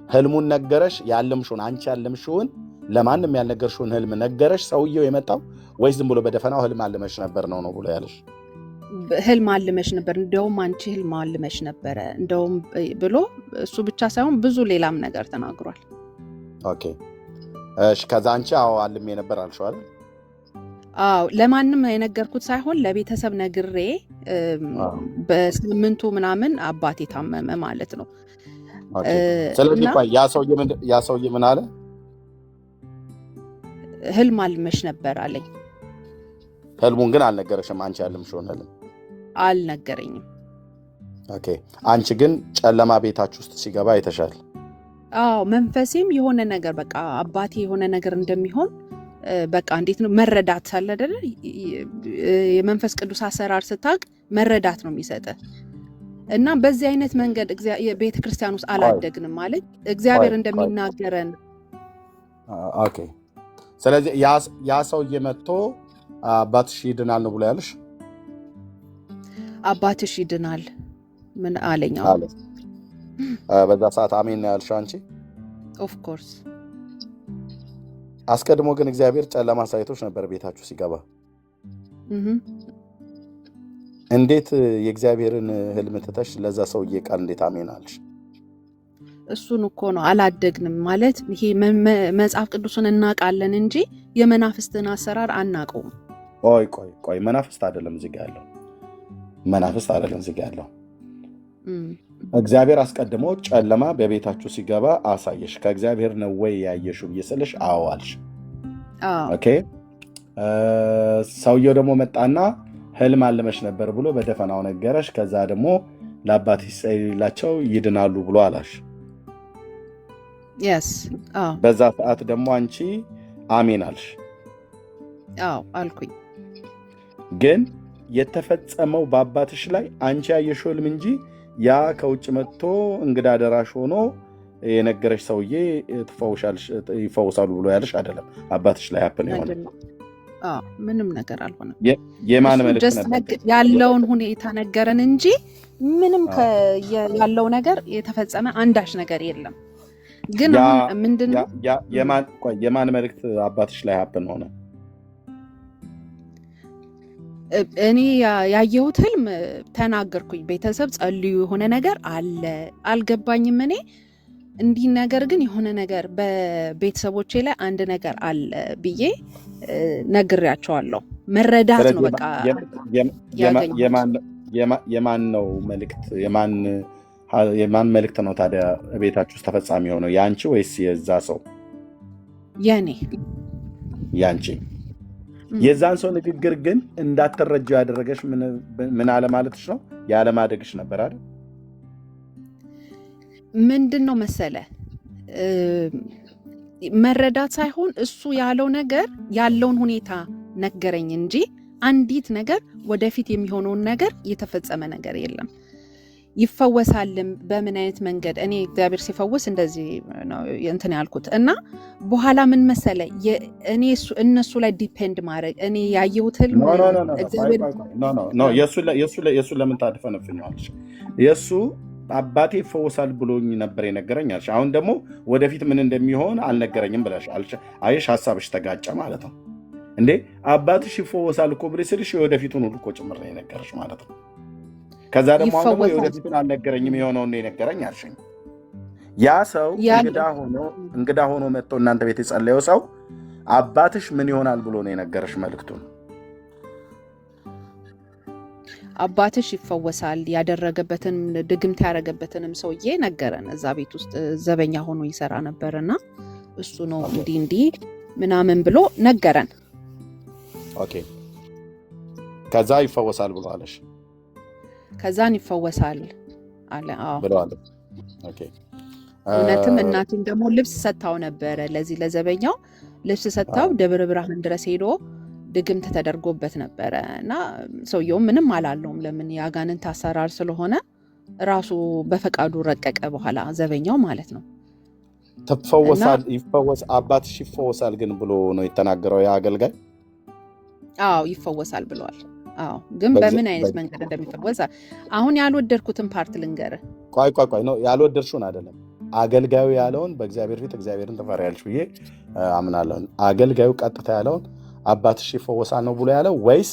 ህልሙን ነገረሽ፣ ያለምሽውን አንቺ ያለምሽውን ለማንም ያልነገርሽውን ህልም ነገረሽ ሰውየው የመጣው ወይስ ዝም ብሎ በደፈናው ህልም አልመሽ ነበር ነው ብሎ ያለሽ? ህልም አልመሽ ነበር እንደውም አንቺ ህልም አልመሽ ነበረ እንደውም ብሎ፣ እሱ ብቻ ሳይሆን ብዙ ሌላም ነገር ተናግሯል። ኦኬ እሺ። ከዛ አንቺ አልሜ ነበር አልሽው አይደል? ለማንም የነገርኩት ሳይሆን ለቤተሰብ ነግሬ በስምንቱ ምናምን አባቴ ታመመ ማለት ነው። ስለዚህ ያ ሰውዬ ምን አለ? ህልም አልመሽ ነበር አለኝ። ህልሙን ግን አልነገረሽም? አንቺ ያልምሽውን ህልም አልነገረኝም። ኦኬ። አንቺ ግን ጨለማ ቤታችሁ ውስጥ ሲገባ አይተሻል? መንፈሴም የሆነ ነገር በቃ አባቴ የሆነ ነገር እንደሚሆን በቃ እንዴት ነው መረዳት አለ አይደል? የመንፈስ ቅዱስ አሰራር ስታቅ መረዳት ነው የሚሰጥ እና በዚህ አይነት መንገድ ቤተ ክርስቲያን ውስጥ አላደግንም ማለት እግዚአብሔር እንደሚናገረን። ኦኬ። ስለዚህ ያ ሰውዬ መጥቶ አባትሽ ይድናል ነው ብሎ ያለሽ? አባትሽ ይድናል ምን አለኝ? በዛ ሰዓት አሜን ነው ያልሽው አንቺ? ኦፍ ኮርስ። አስቀድሞ ግን እግዚአብሔር ጨለማ ሳይቶች ነበር ቤታችሁ ሲገባ። እንዴት የእግዚአብሔርን ህልም ትተሽ ለዛ ሰውዬ ቃል እንዴት አሜን አልሽ? እሱን እኮ ነው አላደግንም ማለት። ይሄ መጽሐፍ ቅዱስን እናውቃለን እንጂ የመናፍስትን አሰራር አናውቀውም። ቆይ መናፍስት አይደለም እዚህ ጋር ያለው፣ መናፍስት አይደለም እዚህ ጋር ያለው። እግዚአብሔር አስቀድሞ ጨለማ በቤታችሁ ሲገባ አሳየሽ። ከእግዚአብሔር ነው ወይ ያየሽው ብዬ ስልሽ አዎ አልሽ። ኦኬ። ሰውየው ደግሞ መጣና ህልም አልመሽ ነበር ብሎ በደፈናው ነገረሽ። ከዛ ደግሞ ለአባትሽ ጸልይላቸው ይድናሉ ብሎ አላሽ። yes በዛ ሰዓት ደግሞ አንቺ አሜን አልሽ። አልኩኝ። ግን የተፈጸመው በአባትሽ ላይ አንቺ ያየሽው ህልም እንጂ ያ ከውጭ መጥቶ እንግዳ ደራሽ ሆኖ የነገረሽ ሰውዬ ይፈውሳሉ ብሎ ያለሽ አይደለም። አባትሽ ላይ ሀፕን ይሆነ ምንም ነገር አልሆነም። የማን መልእክት ነበር? ያለውን ሁኔታ ነገረን እንጂ ምንም ያለው ነገር የተፈጸመ አንዳች ነገር የለም። ግን አሁን ምንድነው የማን መልእክት አባትሽ ላይ ሀፕን ሆነ? እኔ ያየሁት ህልም ተናገርኩኝ። ቤተሰብ ጸልዩ፣ የሆነ ነገር አለ አልገባኝም እኔ እንዲህ ነገር ግን የሆነ ነገር በቤተሰቦቼ ላይ አንድ ነገር አለ ብዬ ነግሬያቸዋለሁ። መረዳት ነው በቃ። የማን ነው መልእክት? የማን መልእክት ነው ታዲያ ቤታችሁ ውስጥ ተፈጻሚ ሆነው? ያንቺ ወይስ የዛ ሰው? የኔ። ያንቺ። የዛን ሰው ንግግር ግን እንዳትረጂው ያደረገሽ ምን አለ ማለትሽ ነው? ያለማደግሽ ነበር አይደል? ምንድነው መሰለ መረዳት ሳይሆን እሱ ያለው ነገር ያለውን ሁኔታ ነገረኝ እንጂ አንዲት ነገር ወደፊት የሚሆነውን ነገር የተፈጸመ ነገር የለም። ይፈወሳልም በምን አይነት መንገድ እኔ እግዚአብሔር ሲፈወስ እንደዚህ ነው እንትን ያልኩት እና በኋላ ምን መሰለ እኔ እነሱ ላይ ዲፔንድ ማድረግ እኔ ያየሁት ህልም እግዚአብሔር የሱ ለምን ታድፈነፍኛለሽ? የሱ አባቴ ይፈወሳል ብሎኝ ነበር የነገረኝ አልሽ። አሁን ደግሞ ወደፊት ምን እንደሚሆን አልነገረኝም ብለሽ አልሽ። አይሽ ሐሳብሽ ተጋጨ ማለት ነው እንዴ? አባትሽ ይፈወሳል እኮ ብለሽ ስልሽ የወደፊቱን ሁሉ እኮ ጭምር ነው የነገረሽ ማለት ነው። ከዛ ደግሞ አሁን ደግሞ የወደፊቱን አልነገረኝም የሆነውን ነው የነገረኝ አልሽኝ። ያ ሰው እንግዳ ሆኖ መጥቶ እናንተ ቤት የጸለየው ሰው አባትሽ ምን ይሆናል ብሎ ነው የነገረሽ መልእክቱን? አባትሽ ይፈወሳል ያደረገበትን ድግምት ያደረገበትንም ሰውዬ ነገረን። እዛ ቤት ውስጥ ዘበኛ ሆኖ ይሰራ ነበርና እሱ ነው እንዲህ ምናምን ብሎ ነገረን። ኦኬ። ከዛ ይፈወሳል ብሎ አለሽ? ከዛን ይፈወሳል አለ። ብለዋል። ኦኬ። እውነትም እናቴም ደግሞ ልብስ ሰጥታው ነበረ። ለዚህ ለዘበኛው ልብስ ሰጥታው ደብረ ብርሃን ድረስ ሄዶ ድግምት ተደርጎበት ነበረ እና ሰውየው ምንም አላለውም። ለምን ያጋንንት አሰራር ስለሆነ ራሱ በፈቃዱ ረቀቀ። በኋላ ዘበኛው ማለት ነው አባትሽ ይፈወሳል ግን ብሎ ነው የተናገረው ያ አገልጋይ? ይፈወሳል ብለዋል። ግን በምን አይነት መንገድ እንደሚፈወስ አሁን ያልወደድኩትን ፓርት ልንገርህ። ቆይ ነው ያልወደድሽውን አይደለም። አገልጋዩ ያለውን በእግዚአብሔር ፊት እግዚአብሔርን ትፈሪያለሽ ብዬ አምናለሁ። አገልጋዩ ቀጥታ ያለውን አባትሽ ይፈወሳል ነው ብሎ ያለው ወይስ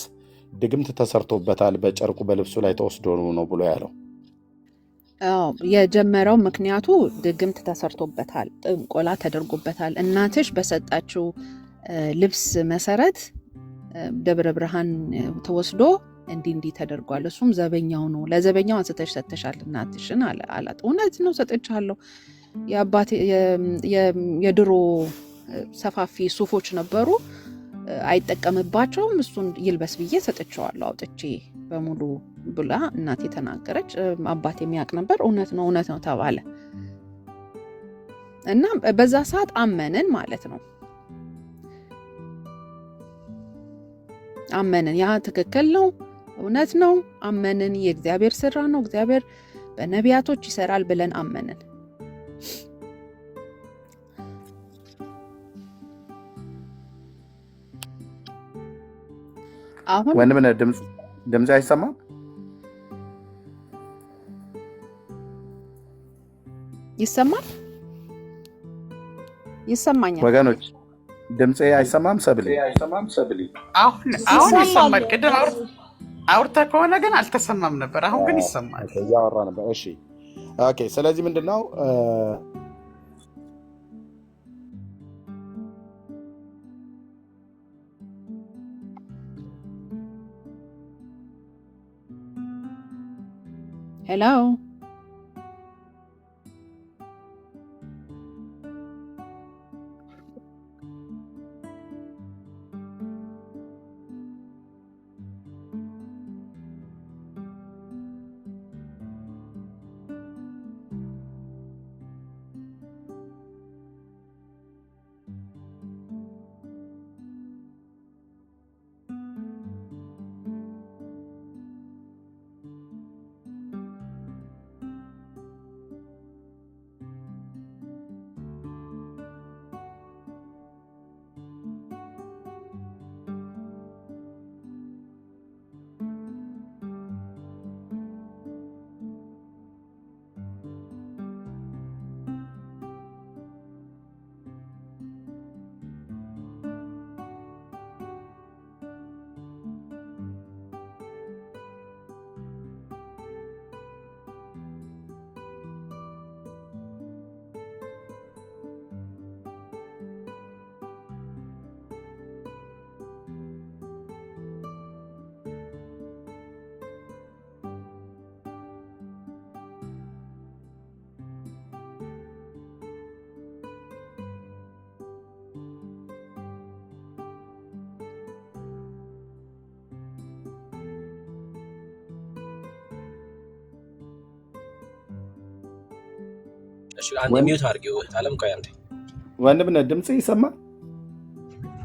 ድግምት ተሰርቶበታል በጨርቁ በልብሱ ላይ ተወስዶ ነው ብሎ ያለው? የጀመረው ምክንያቱ ድግምት ተሰርቶበታል፣ ጥንቆላ ተደርጎበታል። እናትሽ በሰጣችው ልብስ መሰረት ደብረ ብርሃን ተወስዶ እንዲህ ተደርጓል። እሱም ዘበኛው ነው። ለዘበኛው አንስተሽ ሰጥተሻል እናትሽን አላት። እውነት ነው ሰጥቻለሁ። የአባቴ የድሮ ሰፋፊ ሱፎች ነበሩ አይጠቀምባቸውም። እሱን ይልበስ ብዬ ሰጥቼዋለሁ አውጥቼ በሙሉ ብላ እናቴ ተናገረች። አባቴ የሚያውቅ ነበር። እውነት ነው ተባለ እና በዛ ሰዓት አመንን ማለት ነው። አመንን። ያ ትክክል ነው፣ እውነት ነው። አመንን። የእግዚአብሔር ስራ ነው፣ እግዚአብሔር በነቢያቶች ይሰራል ብለን አመንን። አሁን ወንድም ድምፅ አይሰማም? ይሰማል? ይሰማኛል ወገኖች ድምፄ አይሰማም? ሰብሊ አሁን ይሰማል። ቅድም አውርተህ ከሆነ ግን አልተሰማም ነበር። አሁን ግን ይሰማል። እያወራ ነበር። እሺ ኦኬ። ስለዚህ ምንድነው ሄሎ አንድ ሚውት አድርጊው። አለም ቆይ አንዴ። ወንድምነት ድምጽ ይሰማል?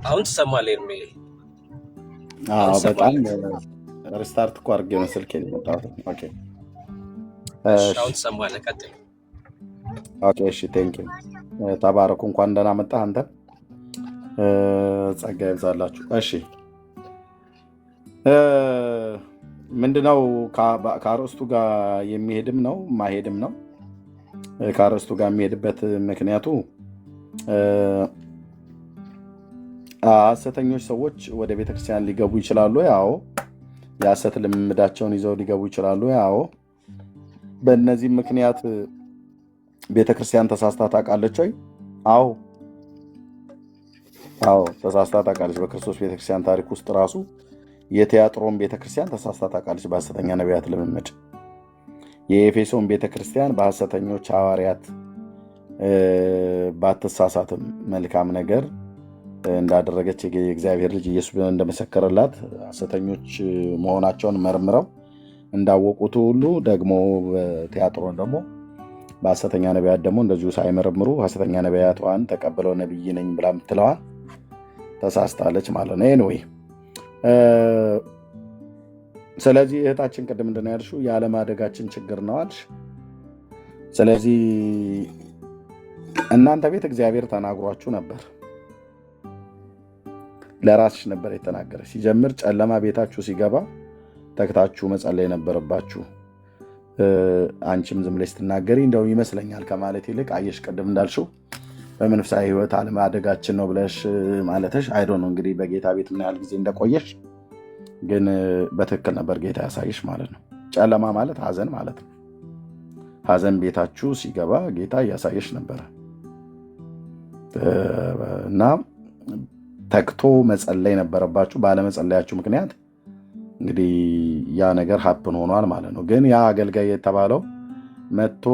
አሁን ትሰማለህ? ኤርሜ በጣም ሪስታርት እኮ አድርጌው ነው ስልኬን የመጣሁት። ኦኬ አሁን ትሰማለህ? ቀጥል። ኦኬ እሺ፣ ቴንክ ዩ ተባረኩ። እንኳን ደህና መጣህ አንተ። ጸጋ ይብዛላችሁ። እሺ ምንድነው ከአርዕስቱ ጋር የሚሄድም ነው ማሄድም ነው። ከአርዕስቱ ጋር የሚሄድበት ምክንያቱ ሐሰተኞች ሰዎች ወደ ቤተክርስቲያን ሊገቡ ይችላሉ። ያው የሐሰት ልምምዳቸውን ይዘው ሊገቡ ይችላሉ። ያው በእነዚህ ምክንያት ቤተክርስቲያን ተሳስታ ታውቃለች ወይ? አዎ ተሳስታ ታውቃለች። በክርስቶስ ቤተክርስቲያን ታሪክ ውስጥ ራሱ የቲያጥሮን ቤተክርስቲያን ተሳስታ ታውቃለች በሐሰተኛ ነቢያት ልምምድ። የኤፌሶን ቤተክርስቲያን በሐሰተኞች ሐዋርያት ባትሳሳትም መልካም ነገር እንዳደረገች የእግዚአብሔር ልጅ ኢየሱስ እንደመሰከረላት ሐሰተኞች መሆናቸውን መርምረው እንዳወቁት ሁሉ ደግሞ ቲያጥሮን ደግሞ በሐሰተኛ ነቢያት ደግሞ እንደዚሁ ሳይመረምሩ ሐሰተኛ ነቢያቷን ተቀብለው ነብይ ነኝ ብላ ምትለዋል ተሳስታለች ማለት ነው። ኤኒዌይ ስለዚህ እህታችን ቅድም እንደነ ያልሽው የዓለማደጋችን ችግር ነው አልሽ። ስለዚህ እናንተ ቤት እግዚአብሔር ተናግሯችሁ ነበር፣ ለራስሽ ነበር የተናገረ። ሲጀምር ጨለማ ቤታችሁ ሲገባ ተክታችሁ መጸለይ ነበረባችሁ። አንቺም ዝም ብለሽ ስትናገሪ እንደው ይመስለኛል ከማለት ይልቅ አየሽ፣ ቅድም እንዳልሽው በመንፈሳዊ ሕይወት አለማደጋችን ነው ብለሽ ማለትሽ አይዶ ነው። እንግዲህ በጌታ ቤት ምን ያህል ጊዜ እንደቆየሽ ግን በትክክል ነበር ጌታ ያሳይሽ ማለት ነው። ጨለማ ማለት ሐዘን ማለት ነው። ሐዘን ቤታችሁ ሲገባ ጌታ እያሳየሽ ነበረ እና ተክቶ መጸለይ ነበረባችሁ። ባለመጸለያችሁ ምክንያት እንግዲህ ያ ነገር ሀፕን ሆኗል ማለት ነው። ግን ያ አገልጋይ የተባለው መጥቶ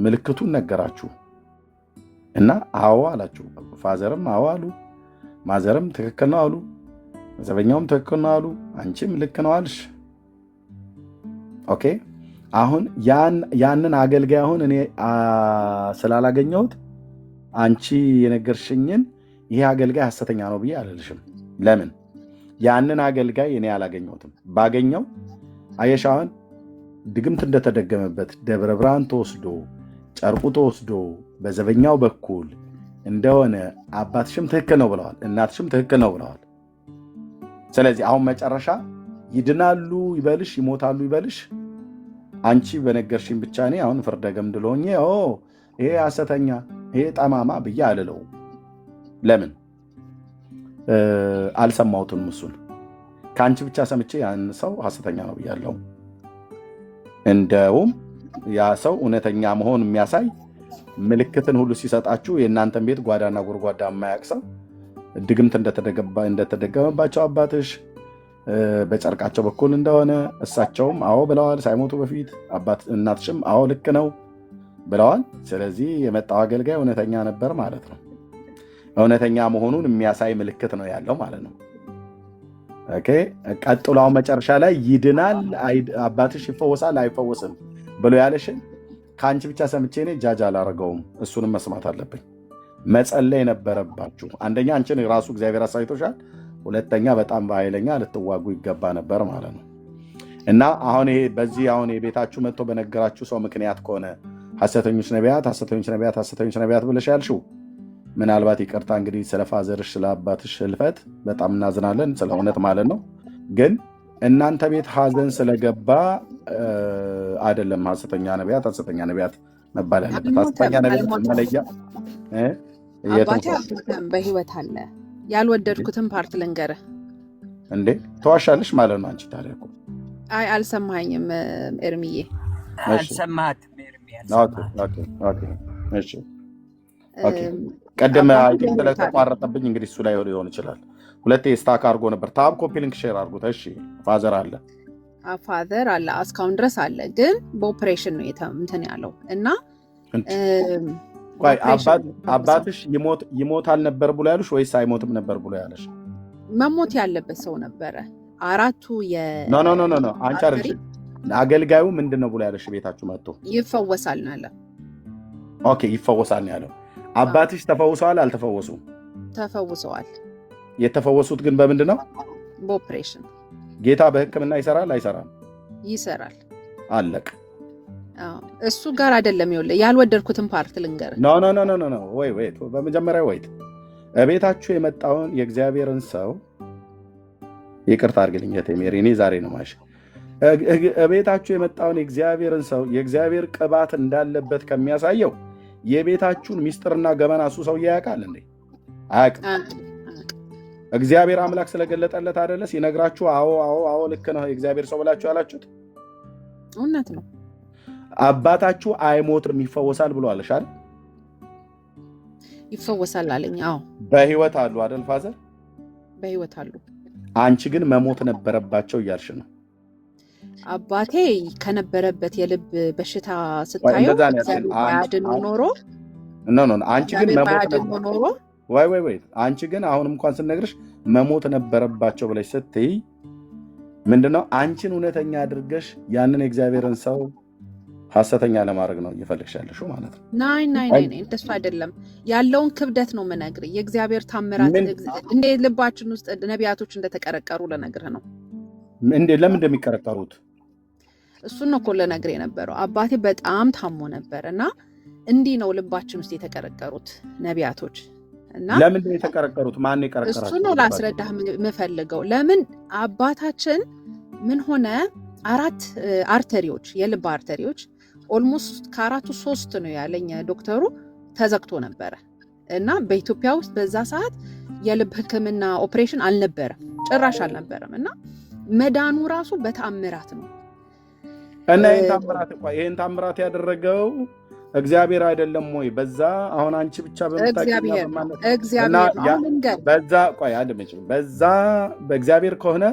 ምልክቱን ነገራችሁ እና አዎ አላችሁ። ፋዘርም አዎ አሉ፣ ማዘርም ትክክል ነው አሉ፣ ዘበኛውም ትክክል ነው አሉ፣ አንቺም ልክ ነው አልሽ። ኦኬ አሁን ያንን አገልጋይ አሁን እኔ ስላላገኘሁት አንቺ የነገርሽኝን ይሄ አገልጋይ ሐሰተኛ ነው ብዬ አልልሽም። ለምን? ያንን አገልጋይ እኔ አላገኘሁትም። ባገኘው አየሻውን ድግምት እንደተደገመበት ደብረ ብርሃን ተወስዶ ጨርቁ ተወስዶ በዘበኛው በኩል እንደሆነ አባትሽም ትክክል ነው ብለዋል፣ እናትሽም ትክክል ነው ብለዋል። ስለዚህ አሁን መጨረሻ ይድናሉ ይበልሽ ይሞታሉ ይበልሽ አንቺ በነገርሽኝ ብቻ እኔ አሁን ፍርደ ገምድል ሆኜ ይሄ ሐሰተኛ ይሄ ጠማማ ብዬ አልለው። ለምን አልሰማሁትም? እሱን ከአንቺ ብቻ ሰምቼ ያን ሰው ሐሰተኛ ነው ብያለሁ። እንደውም ያ ሰው እውነተኛ መሆን የሚያሳይ ምልክትን ሁሉ ሲሰጣችሁ የእናንተን ቤት ጓዳና ጎድጓዳ የማያውቅ ሰው ድግምት እንደተደገመባቸው አባትሽ በጨርቃቸው በኩል እንደሆነ እሳቸውም አዎ ብለዋል ሳይሞቱ በፊት። እናትሽም አዎ ልክ ነው ብለዋል። ስለዚህ የመጣው አገልጋይ እውነተኛ ነበር ማለት ነው። እውነተኛ መሆኑን የሚያሳይ ምልክት ነው ያለው ማለት ነው። ኦኬ። ቀጥሎ መጨረሻ ላይ ይድናል አባትሽ ይፈወሳል አይፈወስም ብሎ ያለሽን ከአንቺ ብቻ ሰምቼ እኔ ጃጅ አላረገውም። እሱንም መስማት አለብኝ። መጸለይ ነበረባችሁ። አንደኛ አንቺን ራሱ እግዚአብሔር አሳይቶሻል። ሁለተኛ በጣም በኃይለኛ ልትዋጉ ይገባ ነበር ማለት ነው። እና አሁን ይሄ በዚህ አሁን የቤታችሁ መጥቶ በነገራችሁ ሰው ምክንያት ከሆነ ሐሰተኞች ነቢያት ብለሽ ያልሽው ምናልባት ይቅርታ እንግዲህ ስለ ፋዘርሽ ስለ አባትሽ ህልፈት በጣም እናዝናለን፣ ስለ እውነት ማለት ነው። ግን እናንተ ቤት ሀዘን ስለገባ አይደለም ሐሰተኛ ነቢያት መባል ያለበት። ሐሰተኛ ነቢያት መለያ አባቴ በህይወት አለ። ያልወደድኩትን ፓርት ልንገርህ እንዴ። ተዋሻለሽ ማለት ነው አንቺ። ታዲያ እኮ አይ አልሰማኸኝም ኤርሚዬ፣ አልሰማህም ኤርሚዬ። እሺ ቀደም ስለተቋረጠብኝ እንግዲህ እሱ ላይ ሊሆን ይችላል። ሁለቴ ስታክ አድርጎ ነበር። ታብ ኮፒ ሊንክ ሼር አድርጉት። እሺ ፋዘር አለ እስካሁን ድረስ አለ፣ ግን በኦፕሬሽን ነው እንትን ያለው እና አባትሽ ይሞታል ነበር ብሎ ያሉሽ ወይስ አይሞትም ነበር ብሎ ያለሽ? መሞት ያለበት ሰው ነበረ። አራቱ ኖ አንቺ አይደልሽ። አገልጋዩ ምንድን ነው ብሎ ያለሽ? ቤታችሁ መጥቶ ይፈወሳል ነው ያለው። ኦኬ ይፈወሳል ነው ያለው። አባትሽ ተፈውሰዋል አልተፈወሱም? ተፈውሰዋል። የተፈወሱት ግን በምንድን ነው? በኦፕሬሽን። ጌታ በሕክምና ይሰራል አይሰራም? ይሰራል። አለቅ። እሱ ጋር አይደለም። ይኸውልህ ያልወደድኩትን ፓርት ልንገርህ። ኖ ወይ በመጀመሪያ ወይት እቤታችሁ የመጣውን የእግዚአብሔርን ሰው ይቅርታ አድርግልኝ ሜሪ፣ እኔ ዛሬ ነው ማሽ እቤታችሁ የመጣውን የእግዚአብሔርን ሰው የእግዚአብሔር ቅባት እንዳለበት ከሚያሳየው የቤታችሁን ሚስጥርና ገመና እሱ ሰውዬ ያውቃል እንዴ? አያውቅም። እግዚአብሔር አምላክ ስለገለጠለት አይደለ ሲነግራችሁ አዎ ልክ ነው የእግዚአብሔር ሰው ብላችሁ ያላችሁት? እውነት ነው። አባታችሁ አይሞትም ይፈወሳል ብሎ አለሽ አይደል? ይፈወሳል አለኝ። አዎ በህይወት አሉ አይደል ፋዘር? በህይወት አሉ። አንቺ ግን መሞት ነበረባቸው እያልሽ ነው። አባቴ ከነበረበት የልብ በሽታ ስታየው ባያድን ኖሮ አንቺ ግን መሞት ኖሮ ወይ አንቺ ግን አሁን እንኳን ስነግርሽ መሞት ነበረባቸው ብለሽ ስትይ ምንድነው አንቺን እውነተኛ አድርገሽ ያንን የእግዚአብሔርን ሰው ሐሰተኛ ለማድረግ ነው እየፈለግሽ ያለሽው ማለት ነው። ናይ እንደሱ አይደለም። ያለውን ክብደት ነው የምነግርህ። የእግዚአብሔር ታምራት እንደ ልባችን ውስጥ ነቢያቶች እንደተቀረቀሩ ልነግርህ ነው። ለምን እንደሚቀረቀሩት እሱን ነው እኮ ልነግርህ የነበረው። አባቴ በጣም ታሞ ነበር እና እንዲህ ነው ልባችን ውስጥ የተቀረቀሩት ነቢያቶች። እና ለምን የተቀረቀሩት? ማን የቀረቀራቸው? እሱ ነው ላስረዳህ የምፈልገው። ለምን አባታችን ምን ሆነ፣ 4 አርተሪዎች የልብ አርተሪዎች ኦልሞስት ከአራቱ 3 ነው ያለኝ ዶክተሩ ተዘግቶ ነበረ። እና በኢትዮጵያ ውስጥ በዛ ሰዓት የልብ ሕክምና ኦፕሬሽን አልነበረም፣ ጭራሽ አልነበረም። እና መዳኑ ራሱ በተአምራት ነው። እና ይህን ታምራት ያደረገው እግዚአብሔር አይደለም ወይ? በዛ አሁን አንቺ ብቻ በዛ በእግዚአብሔር ከሆነ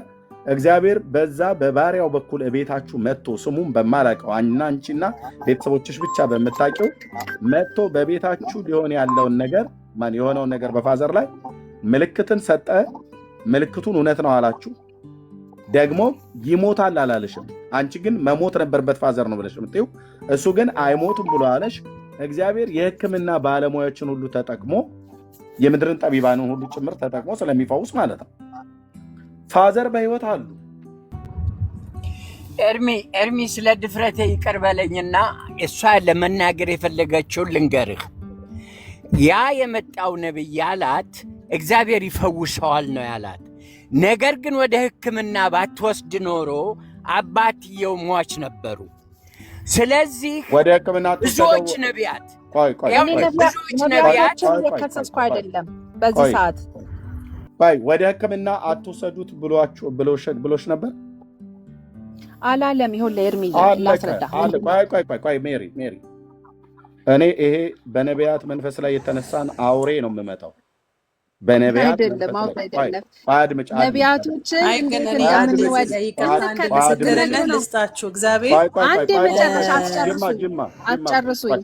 እግዚአብሔር በዛ በባሪያው በኩል ቤታችሁ መጥቶ ስሙን በማላውቀው አንቺና ቤተሰቦችሽ ብቻ በምታውቂው መጥቶ በቤታችሁ ሊሆን ያለውን ነገር የሆነውን ነገር በፋዘር ላይ ምልክትን ሰጠ። ምልክቱን እውነት ነው አላችሁ። ደግሞ ይሞታል አላለሽም። አንቺ ግን መሞት ነበርበት ፋዘር ነው ብለሽ የምትይው፣ እሱ ግን አይሞቱም ብሎ አለሽ። እግዚአብሔር የሕክምና ባለሙያዎችን ሁሉ ተጠቅሞ የምድርን ጠቢባንን ሁሉ ጭምር ተጠቅሞ ስለሚፈውስ ማለት ነው። ፋዘር በህይወት አሉ። ኤርሚ ስለ ድፍረቴ ይቅር በለኝና እሷ ለመናገር የፈለገችውን ልንገርህ። ያ የመጣው ነብይ ያላት እግዚአብሔር ይፈውሰዋል ነው ያላት። ነገር ግን ወደ ሕክምና ባትወስድ ኖሮ አባትየው ሟች ነበሩ። ስለዚህ ወደ ሕክምና ብዙዎች ነቢያት እየከሰስኩ አይደለም በዚህ ሰዓት ወደ ሕክምና አትወሰዱት ብሎሽ ነበር አላለም። ይሁን ለኤርሚ ላስረዳ። ቆይ ሜሪ እኔ ይሄ በነቢያት መንፈስ ላይ የተነሳን አውሬ ነው የምመጣው። በነቢያት ነቢያቶችን ምስክርነት ልስጣችሁ። እግዚአብሔር አንድ የመጨረሻ አትጨርሱኝ።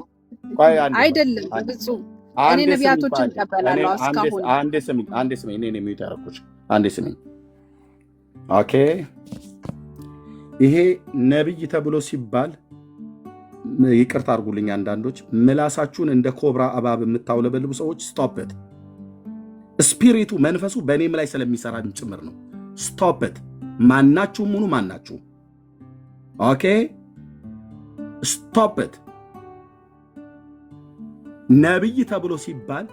አይደለም ብፁዕ እኔ ነቢያቶችን እቀበላለሁ። እስካሁን አንዴ ስሜኝ እኔ የሚዩት ያደረኩሽ አንዴ ስሜኝ። ኦኬ ይሄ ነቢይ ተብሎ ሲባል ይቅርታ አድርጉልኝ አንዳንዶች ምላሳችሁን እንደ ኮብራ እባብ የምታውለበልቡ ሰዎች ስቶፕት። ስፒሪቱ መንፈሱ በእኔም ላይ ስለሚሰራ ጭምር ነው። ስቶፕት። ማናችሁም ሁኑ ማናችሁ። ኦኬ ስቶፕት። ነቢይ ተብሎ ሲባል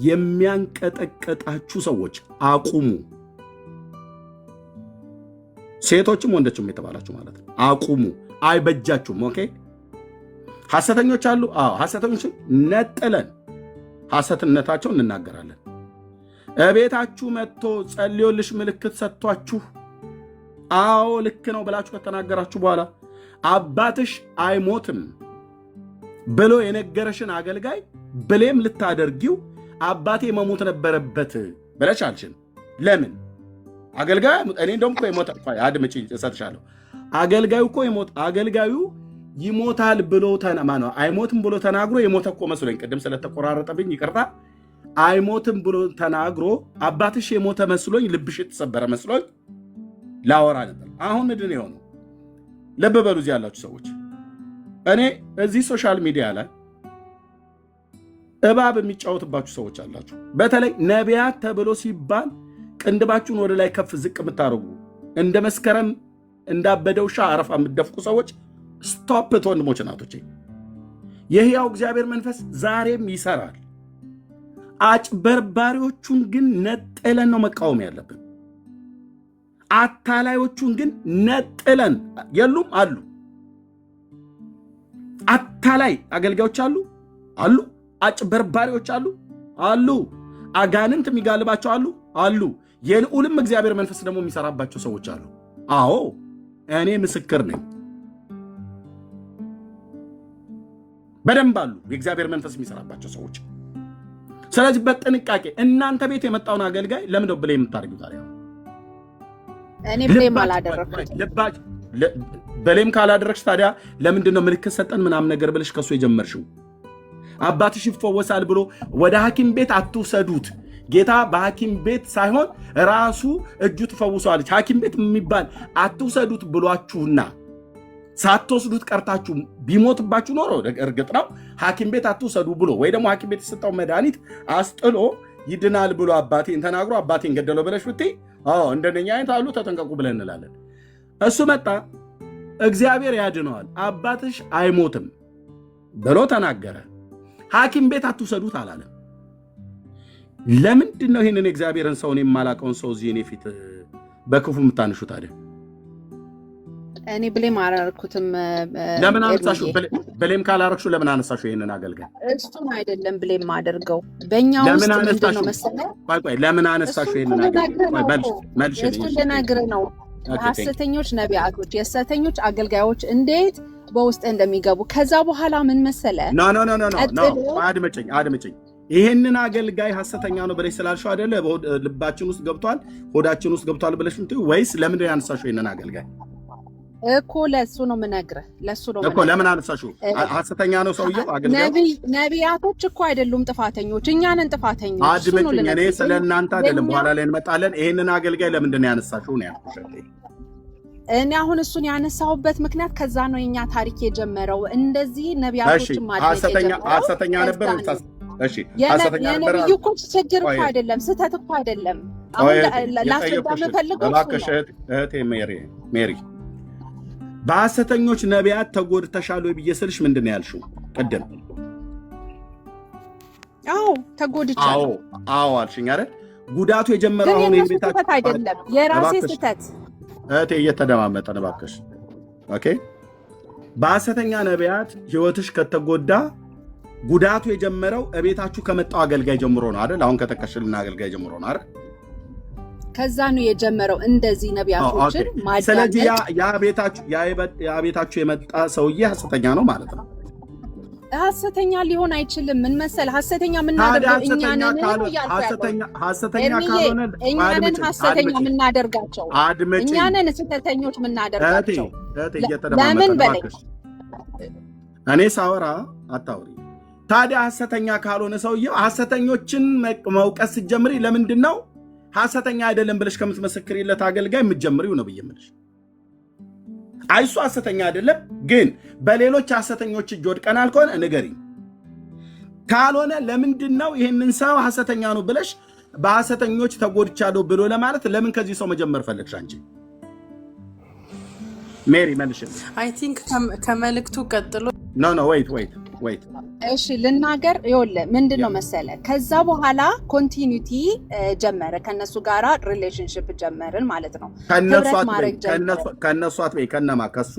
የሚያንቀጠቀጣችሁ ሰዎች አቁሙ። ሴቶችም ወንዶችም የተባላችሁ ማለት ነው። አቁሙ። አይበጃችሁም። ኦኬ ሐሰተኞች አሉ። ሐሰተኞችን ነጥለን ሐሰትነታቸውን እንናገራለን። እቤታችሁ መጥቶ ጸልዮልሽ ምልክት ሰጥቷችሁ አዎ ልክ ነው ብላችሁ ከተናገራችሁ በኋላ አባትሽ አይሞትም ብሎ የነገረሽን አገልጋይ ብሌም ልታደርጊው አባቴ መሞት ነበረበት ብለሽ አልሽን። ለምን አገልጋዩ እኔ እንደውም እኮ ይሞታል። አድምጪ እሰጥሻለሁ። አገልጋዩ ይሞታል ብሎ አይሞትም ብሎ ተናግሮ የሞተ እኮ መስሎኝ ቅድም ስለተቆራረጠብኝ ይቅርታ። አይሞትም ብሎ ተናግሮ አባትሽ የሞተ መስሎኝ ልብሽ የተሰበረ መስሎኝ ላወራ ነበር። አሁን ምንድን ነው የሆነው? ልብ በሉ እዚህ ያላችሁ ሰዎች። እኔ እዚህ ሶሻል ሚዲያ ላይ እባብ የሚጫወትባችሁ ሰዎች አላችሁ። በተለይ ነቢያት ተብሎ ሲባል ቅንድባችሁን ወደ ላይ ከፍ ዝቅ የምታደርጉ እንደ መስከረም እንዳበደ ውሻ አረፋ የምትደፍቁ ሰዎች ስቶፕት። ወንድሞች እናቶቼ፣ የሕያው እግዚአብሔር መንፈስ ዛሬም ይሰራል። አጭበርባሪዎቹን ግን ነጥለን ነው መቃወም ያለብን። አታላዮቹን ግን ነጥለን የሉም አሉ። አታላይ አገልጋዮች አሉ። አጭበርባሪዎች አሉ። አጋንንት የሚጋልባቸው አሉ። የልዑልም እግዚአብሔር መንፈስ ደግሞ የሚሰራባቸው ሰዎች አሉ። አዎ እኔ ምስክር ነኝ። በደንብ አሉ የእግዚአብሔር መንፈስ የሚሰራባቸው ሰዎች። ስለዚህ በጥንቃቄ እናንተ ቤት የመጣውን አገልጋይ ለምንድነው ብሌም የምታደርጉት? ታዲያ እኔ ብሌም አላደረኩት። ብሌም ካላደረግሽ ታዲያ ለምንድነው ምልክት ሰጠን ምናምን ነገር ብለሽ ከሱ የጀመርሽው? አባትሽ ይፈወሳል ብሎ ወደ ሐኪም ቤት አትውሰዱት። ጌታ በሐኪም ቤት ሳይሆን ራሱ እጁ ትፈውሰዋለች። ሐኪም ቤት የሚባል አትውሰዱት ብሏችሁና ሳትወስዱት ቀርታችሁ ቢሞትባችሁ ኖሮ እርግጥ ነው ሐኪም ቤት አትውሰዱ ብሎ ወይ ደግሞ ሐኪም ቤት የሰጠው መድኃኒት አስጥሎ ይድናል ብሎ አባቴን ተናግሮ አባቴን ገደለው ብለሽ ብትይ እንደነኛ አይነት አሉ ተጠንቀቁ ብለን እንላለን። እሱ መጣ፣ እግዚአብሔር ያድነዋል፣ አባትሽ አይሞትም ብሎ ተናገረ። ሐኪም ቤት አትውሰዱት አላለም። ለምንድን ነው ይህንን የእግዚአብሔርን ሰውን የማላቀውን ሰው እዚህ እኔ ፊት በክፉ የምታንሹ ታዲያ? እኔ ብሌም አላረኩትም። ለምን አነሳሽው? ብሌም ካላረክሽው ለምን አነሳሽው? ይሄንን አገልጋይ እሱን አይደለም ብሌም አድርገው በእኛ ውስጥ ምንድን ነው መሰለህ? ቆይ ለምን አነሳሽው? ይሄንን አገልጋይ እሱን ልነግርህ ነው። ሐሰተኞች ነቢያቶች፣ የሐሰተኞች አገልጋዮች እንዴት በውስጥ እንደሚገቡ ከዛ በኋላ ምን መሰለህ? አድምጪኝ። ይሄንን አገልጋይ ሐሰተኛ ነው ብለሽ ስላልሽው አይደለ ልባችን ውስጥ ገብቷል፣ ሆዳችን ውስጥ ገብቷል ብለሽ ወይስ ለምንድን ነው ያነሳሽው ይሄንን አገልጋይ? እኮ ለሱ ነው የምነግርህ። ለምን አነሳሽው? ሐሰተኛ ነው ሰውየው አገልጋዩ። ነቢያቶች እኮ አይደሉም ጥፋተኞች፣ እኛ ነን ጥፋተኞች። አድምጪኝ፣ እኔ ስለ እናንተ አይደለም፣ በኋላ ላይ እንመጣለን። ይሄንን አገልጋይ ለምንድን ነው ያነሳሽው ነው ያልኩሽ። እኔ አሁን እሱን ያነሳሁበት ምክንያት ከዛ ነው የኛ ታሪክ የጀመረው። እንደዚህ ነቢያቶችን ማለት ሐሰተኛ ነበር። የነቢዩ እኮ ችግር እኮ አይደለም፣ ስህተት እኮ አይደለም። አሁን ላስረዳ የምፈልገው እባክሽ እህቴ ሜሪ በሐሰተኞች ነቢያት ተጎድተሻል ወይ ብዬ ስልሽ ምንድን ነው ያልሽው ቅድም? አዎ ተጎድቻለሁ። አዎ አልሽኝ አይደል? ጉዳቱ የጀመረው አሁን የቤታችሁ አይደለም የራሴ ስህተት። እህቴ እየተደማመጠን እባክሽ። ኦኬ በሐሰተኛ ነቢያት ህይወትሽ ከተጎዳ ጉዳቱ የጀመረው እቤታችሁ ከመጣው አገልጋይ ጀምሮ ነው አይደል? አሁን ከተከሽልና አገልጋይ ጀምሮ ነው አይደል? ከዛ ነው የጀመረው እንደዚህ ነቢያቶችን ማዳመጥ። ስለዚህ ያ ቤታችሁ የመጣ ሰውዬ ሐሰተኛ ነው ማለት ነው። ሐሰተኛ ሊሆን አይችልም። ምን መሰል ሐሰተኛ የምናደርገው እኛንን ነው ያልኩ። ሐሰተኛ ካልሆነ እኛንን ሐሰተኛ የምናደርጋቸው እኛንን ስህተተኞች የምናደርጋቸው። ለምን በለኝ እኔ ሳወራ አታውሪ። ታዲያ ሐሰተኛ ካልሆነ ሰውዬው ሐሰተኞችን መውቀስ ስትጀምሪ ለምንድን ነው ሐሰተኛ አይደለም ብለሽ ከምትመሰክሪለት አገልጋይ የምትጀምሪው ነው ብዬ የምልሽ? አይሱ ሐሰተኛ አይደለም ግን በሌሎች ሐሰተኞች እጅ ወድቀናል ከሆነ ንገሪኝ። ካልሆነ ለምንድን ነው ይህንን ሰው ሐሰተኛ ነው ብለሽ በሐሰተኞች ተጎድቻለሁ ብሎ ለማለት ለምን ከዚህ ሰው መጀመር ፈለግሽ አንቺ? ሜሪ መልሽልኝ። አይ ቲንክ ከመልእክቱ ቀጥሎ ኖ ወይት እሺ ልናገር። ይኸውልህ ምንድን ነው መሰለ ከዛ በኋላ ኮንቲኒቲ ጀመረ ከነሱ ጋራ ሪሌሽንሽፕ ጀመርን ማለት ነው። ከነሱ አትበይ ከነማ ከሱ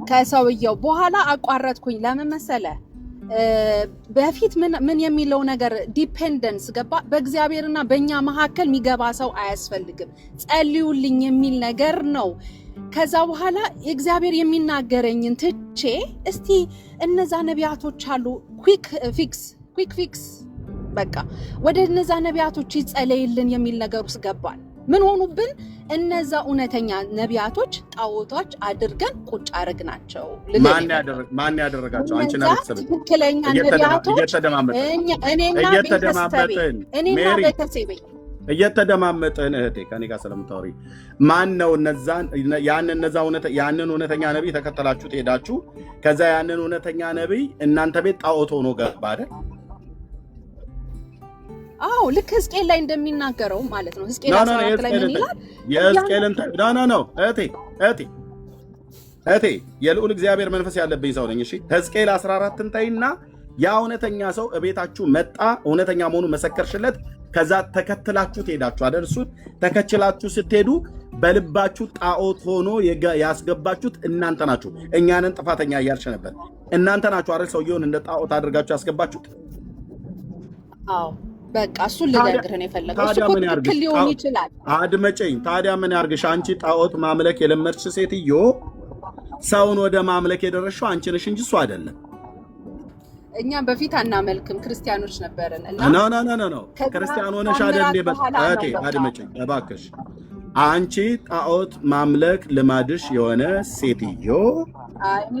ከሰውየው በኋላ አቋረጥኩኝ። ለምን መሰለ በፊት ምን የሚለው ነገር ዲፔንደንስ ገባ። በእግዚአብሔርና በእኛ መካከል የሚገባ ሰው አያስፈልግም፣ ጸልዩልኝ የሚል ነገር ነው። ከዛ በኋላ እግዚአብሔር የሚናገረኝን ትቼ እስቲ እነዛ ነቢያቶች አሉ ኩዊክ ፊክስ በቃ ወደ እነዛ ነቢያቶች ይጸለይልን የሚል ነገር ውስጥ ገባል። ምን ሆኑብን? እነዛ እውነተኛ ነቢያቶች ጣዖቶች አድርገን ቁጭ አረግናቸው። ማን ያደረጋቸው? አንቺ ነህ። ትክክለኛ ነቢያቶች እኔና ቤተሰቤ እየተደማመጠን እህቴ ከኔ ጋር ስለምታወሪ ማን ነው ያንን እውነተኛ ነቢይ ተከተላችሁ ትሄዳችሁ። ከዛ ያንን እውነተኛ ነቢይ እናንተ ቤት ጣዖት ሆኖ ገባ አይደል? አዎ ልክ ሕዝቅኤል ላይ እንደሚናገረው ማለት ነው። ሕዝቅኤል 14 ላይ ምን ይላል? የሕዝቅኤልን ነው እህቴ የልዑል እግዚአብሔር መንፈስ ያለብኝ ሰው ነኝ። እሺ ሕዝቅኤል 14ን ተይና ያ እውነተኛ ሰው እቤታችሁ መጣ፣ እውነተኛ መሆኑ መሰከርሽለት። ከዛ ተከትላችሁ ትሄዳችሁ አይደል? እሱን ተከትላችሁ ስትሄዱ በልባችሁ ጣዖት ሆኖ ያስገባችሁት እናንተ ናችሁ። እኛንን ጥፋተኛ እያልሽ ነበር። እናንተ ናችሁ አይደል ሰውየውን እንደ ጣዖት አድርጋችሁ ያስገባችሁት? አዎ በቃ እሱን ልነግርህ ነው የፈለገው። እሱ ትክክል ሊሆን ይችላል። አድመጨኝ። ታዲያ ምን ያርግሽ? አንቺ ጣዖት ማምለክ የለመድሽ ሴትዮ ሰውን ወደ ማምለክ የደረስሽው አንቺ ነሽ እንጂ እሱ አይደለም። እኛ በፊት አናመልክም፣ ክርስቲያኖች ነበርን እና ኖ ክርስቲያን ሆነሽ አይደል? እህቴ አድመጭኝ እባክሽ። አንቺ ጣዖት ማምለክ ልማድሽ የሆነ ሴትዮ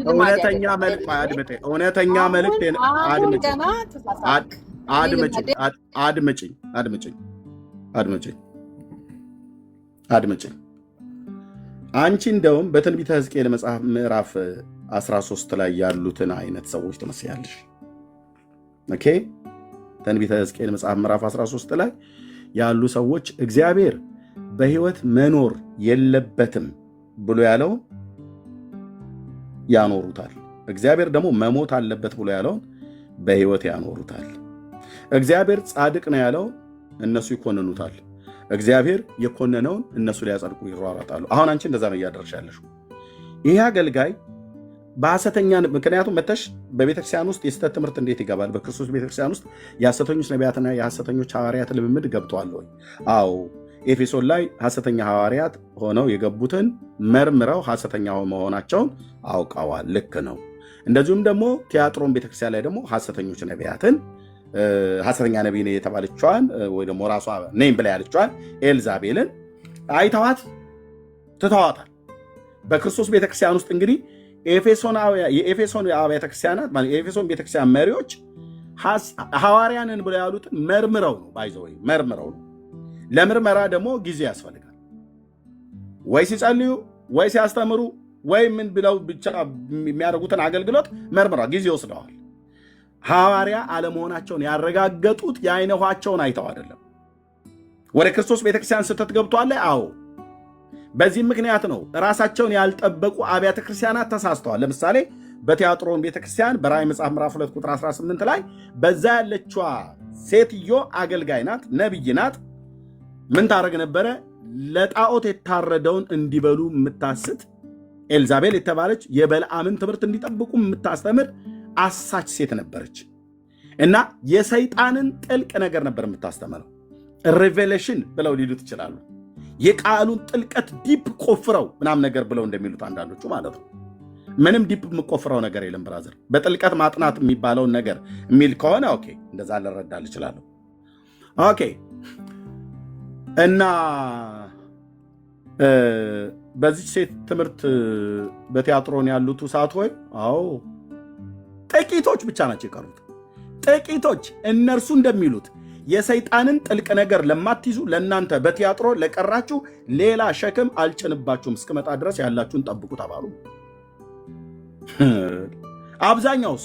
እውነተኛ መልእክት አድመጭኝ። አንቺ እንደውም በትንቢተ ሕዝቅኤል መጽሐፍ ምዕራፍ 13 ላይ ያሉትን አይነት ሰዎች ትመስያለሽ። ኦኬ ትንቢተ ሕዝቅኤል መጽሐፍ ምዕራፍ 13 ላይ ያሉ ሰዎች እግዚአብሔር በሕይወት መኖር የለበትም ብሎ ያለውን ያኖሩታል። እግዚአብሔር ደግሞ መሞት አለበት ብሎ ያለውን በሕይወት ያኖሩታል። እግዚአብሔር ጻድቅ ነው ያለውን እነሱ ይኮንኑታል። እግዚአብሔር የኮነነውን እነሱ ሊያጸድቁ ይሯሯጣሉ። አሁን አንቺ እንደዛ ነው እያደረግሽ ያለሽው። ይህ አገልጋይ በሐሰተኛ ምክንያቱም መተሽ በቤተክርስቲያን ውስጥ የስተት ትምህርት እንዴት ይገባል? በክርስቶስ ቤተክርስቲያን ውስጥ የሐሰተኞች ነቢያትና የሐሰተኞች ሐዋርያት ልምምድ ገብተዋል ወይ? አዎ ኤፌሶን ላይ ሐሰተኛ ሐዋርያት ሆነው የገቡትን መርምረው ሐሰተኛ መሆናቸውን አውቀዋል። ልክ ነው። እንደዚሁም ደግሞ ቲያጥሮን ቤተክርስቲያን ላይ ደግሞ ሐሰተኞች ነቢያትን ሐሰተኛ ነቢይ የተባለችዋን ወይ ደግሞ ራሷ ነኝ ብላ ያለችዋን ኤልዛቤልን አይተዋት ትተዋታል። በክርስቶስ ቤተክርስቲያን ውስጥ እንግዲህ የኤፌሶን አብያተ ክርስቲያናት ማለት የኤፌሶን ቤተክርስቲያን መሪዎች ሐዋርያንን ብለው ያሉትን መርምረው ነው ባይዘው መርምረው ነው። ለምርመራ ደግሞ ጊዜ ያስፈልጋል። ወይ ሲጸልዩ ወይ ሲያስተምሩ ወይ ምን ብለው ብቻ የሚያደርጉትን አገልግሎት መርምረው ጊዜ ወስደዋል። ሐዋርያ አለመሆናቸውን ያረጋገጡት የዓይነ ውሃቸውን አይተው አይደለም። ወደ ክርስቶስ ቤተክርስቲያን ስተት ገብቷል። አዎ በዚህ ምክንያት ነው ራሳቸውን ያልጠበቁ አብያተ ክርስቲያናት ተሳስተዋል። ለምሳሌ በቲያጥሮን ቤተክርስቲያን በራእይ መጽሐፍ ምዕራፍ 2 ቁጥር 18 ላይ በዛ ያለችዋ ሴትዮ አገልጋይ ናት፣ ነብይ ናት። ምን ታደርግ ነበረ? ለጣዖት የታረደውን እንዲበሉ የምታስት ኤልዛቤል የተባለች የበልዓምን ትምህርት እንዲጠብቁ የምታስተምር አሳች ሴት ነበረች እና የሰይጣንን ጥልቅ ነገር ነበር የምታስተምረው። ሬቬሌሽን ብለው ሊሉት ይችላሉ። የቃሉን ጥልቀት ዲፕ ቆፍረው ምናምን ነገር ብለው እንደሚሉት አንዳንዶቹ ማለት ነው። ምንም ዲፕ የምቆፍረው ነገር የለም ብራዘር። በጥልቀት ማጥናት የሚባለውን ነገር የሚል ከሆነ ኦኬ፣ እንደዛ ልረዳል እችላለሁ። ኦኬ። እና በዚህ ሴት ትምህርት በቲያጥሮን ያሉት ውሳት ሆይ አዎ ጥቂቶች ብቻ ናቸው የቀሩት። ጥቂቶች። እነርሱ እንደሚሉት የሰይጣንን ጥልቅ ነገር ለማትይዙ ለእናንተ በቲያጥሮ ለቀራችሁ ሌላ ሸክም አልጭንባችሁም፣ እስክመጣ ድረስ ያላችሁን ጠብቁ ተባሉ። አብዛኛውስ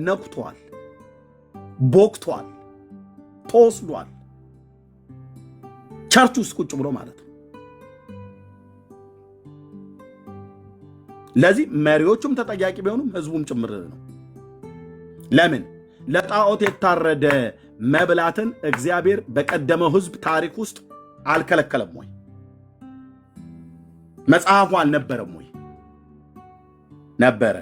ነቅቷል፣ ቦክቷል፣ ተወስዷል። ቸርች ውስጥ ቁጭ ብሎ ማለት ነው። ለዚህ መሪዎቹም ተጠያቂ ቢሆኑም ህዝቡም ጭምር ነው። ለምን? ለጣዖት የታረደ መብላትን እግዚአብሔር በቀደመው ህዝብ ታሪክ ውስጥ አልከለከለም ወይ? መጽሐፉ አልነበረም ወይ? ነበረ።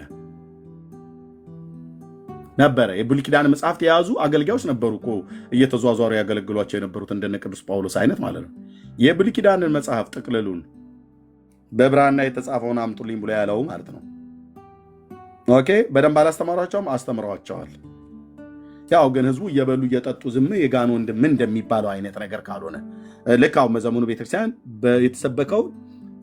የብሉይ ኪዳን መጽሐፍት የያዙ አገልጋዮች ነበሩ እኮ እየተዟዟሩ ያገለግሏቸው የነበሩት እንደነ ቅዱስ ጳውሎስ አይነት ማለት ነው። የብሉይ ኪዳንን መጽሐፍ ጥቅልሉን በብራና የተጻፈውን አምጡልኝ ብሎ ያለው ማለት ነው። ኦኬ። በደንብ አላስተማሯቸውም? አስተምረዋቸዋል። ያው ግን ህዝቡ እየበሉ እየጠጡ ዝም የጋን ወንድም እንደሚባለው አይነት ነገር ካልሆነ ልክ አሁን በዘመኑ ቤተክርስቲያን የተሰበከው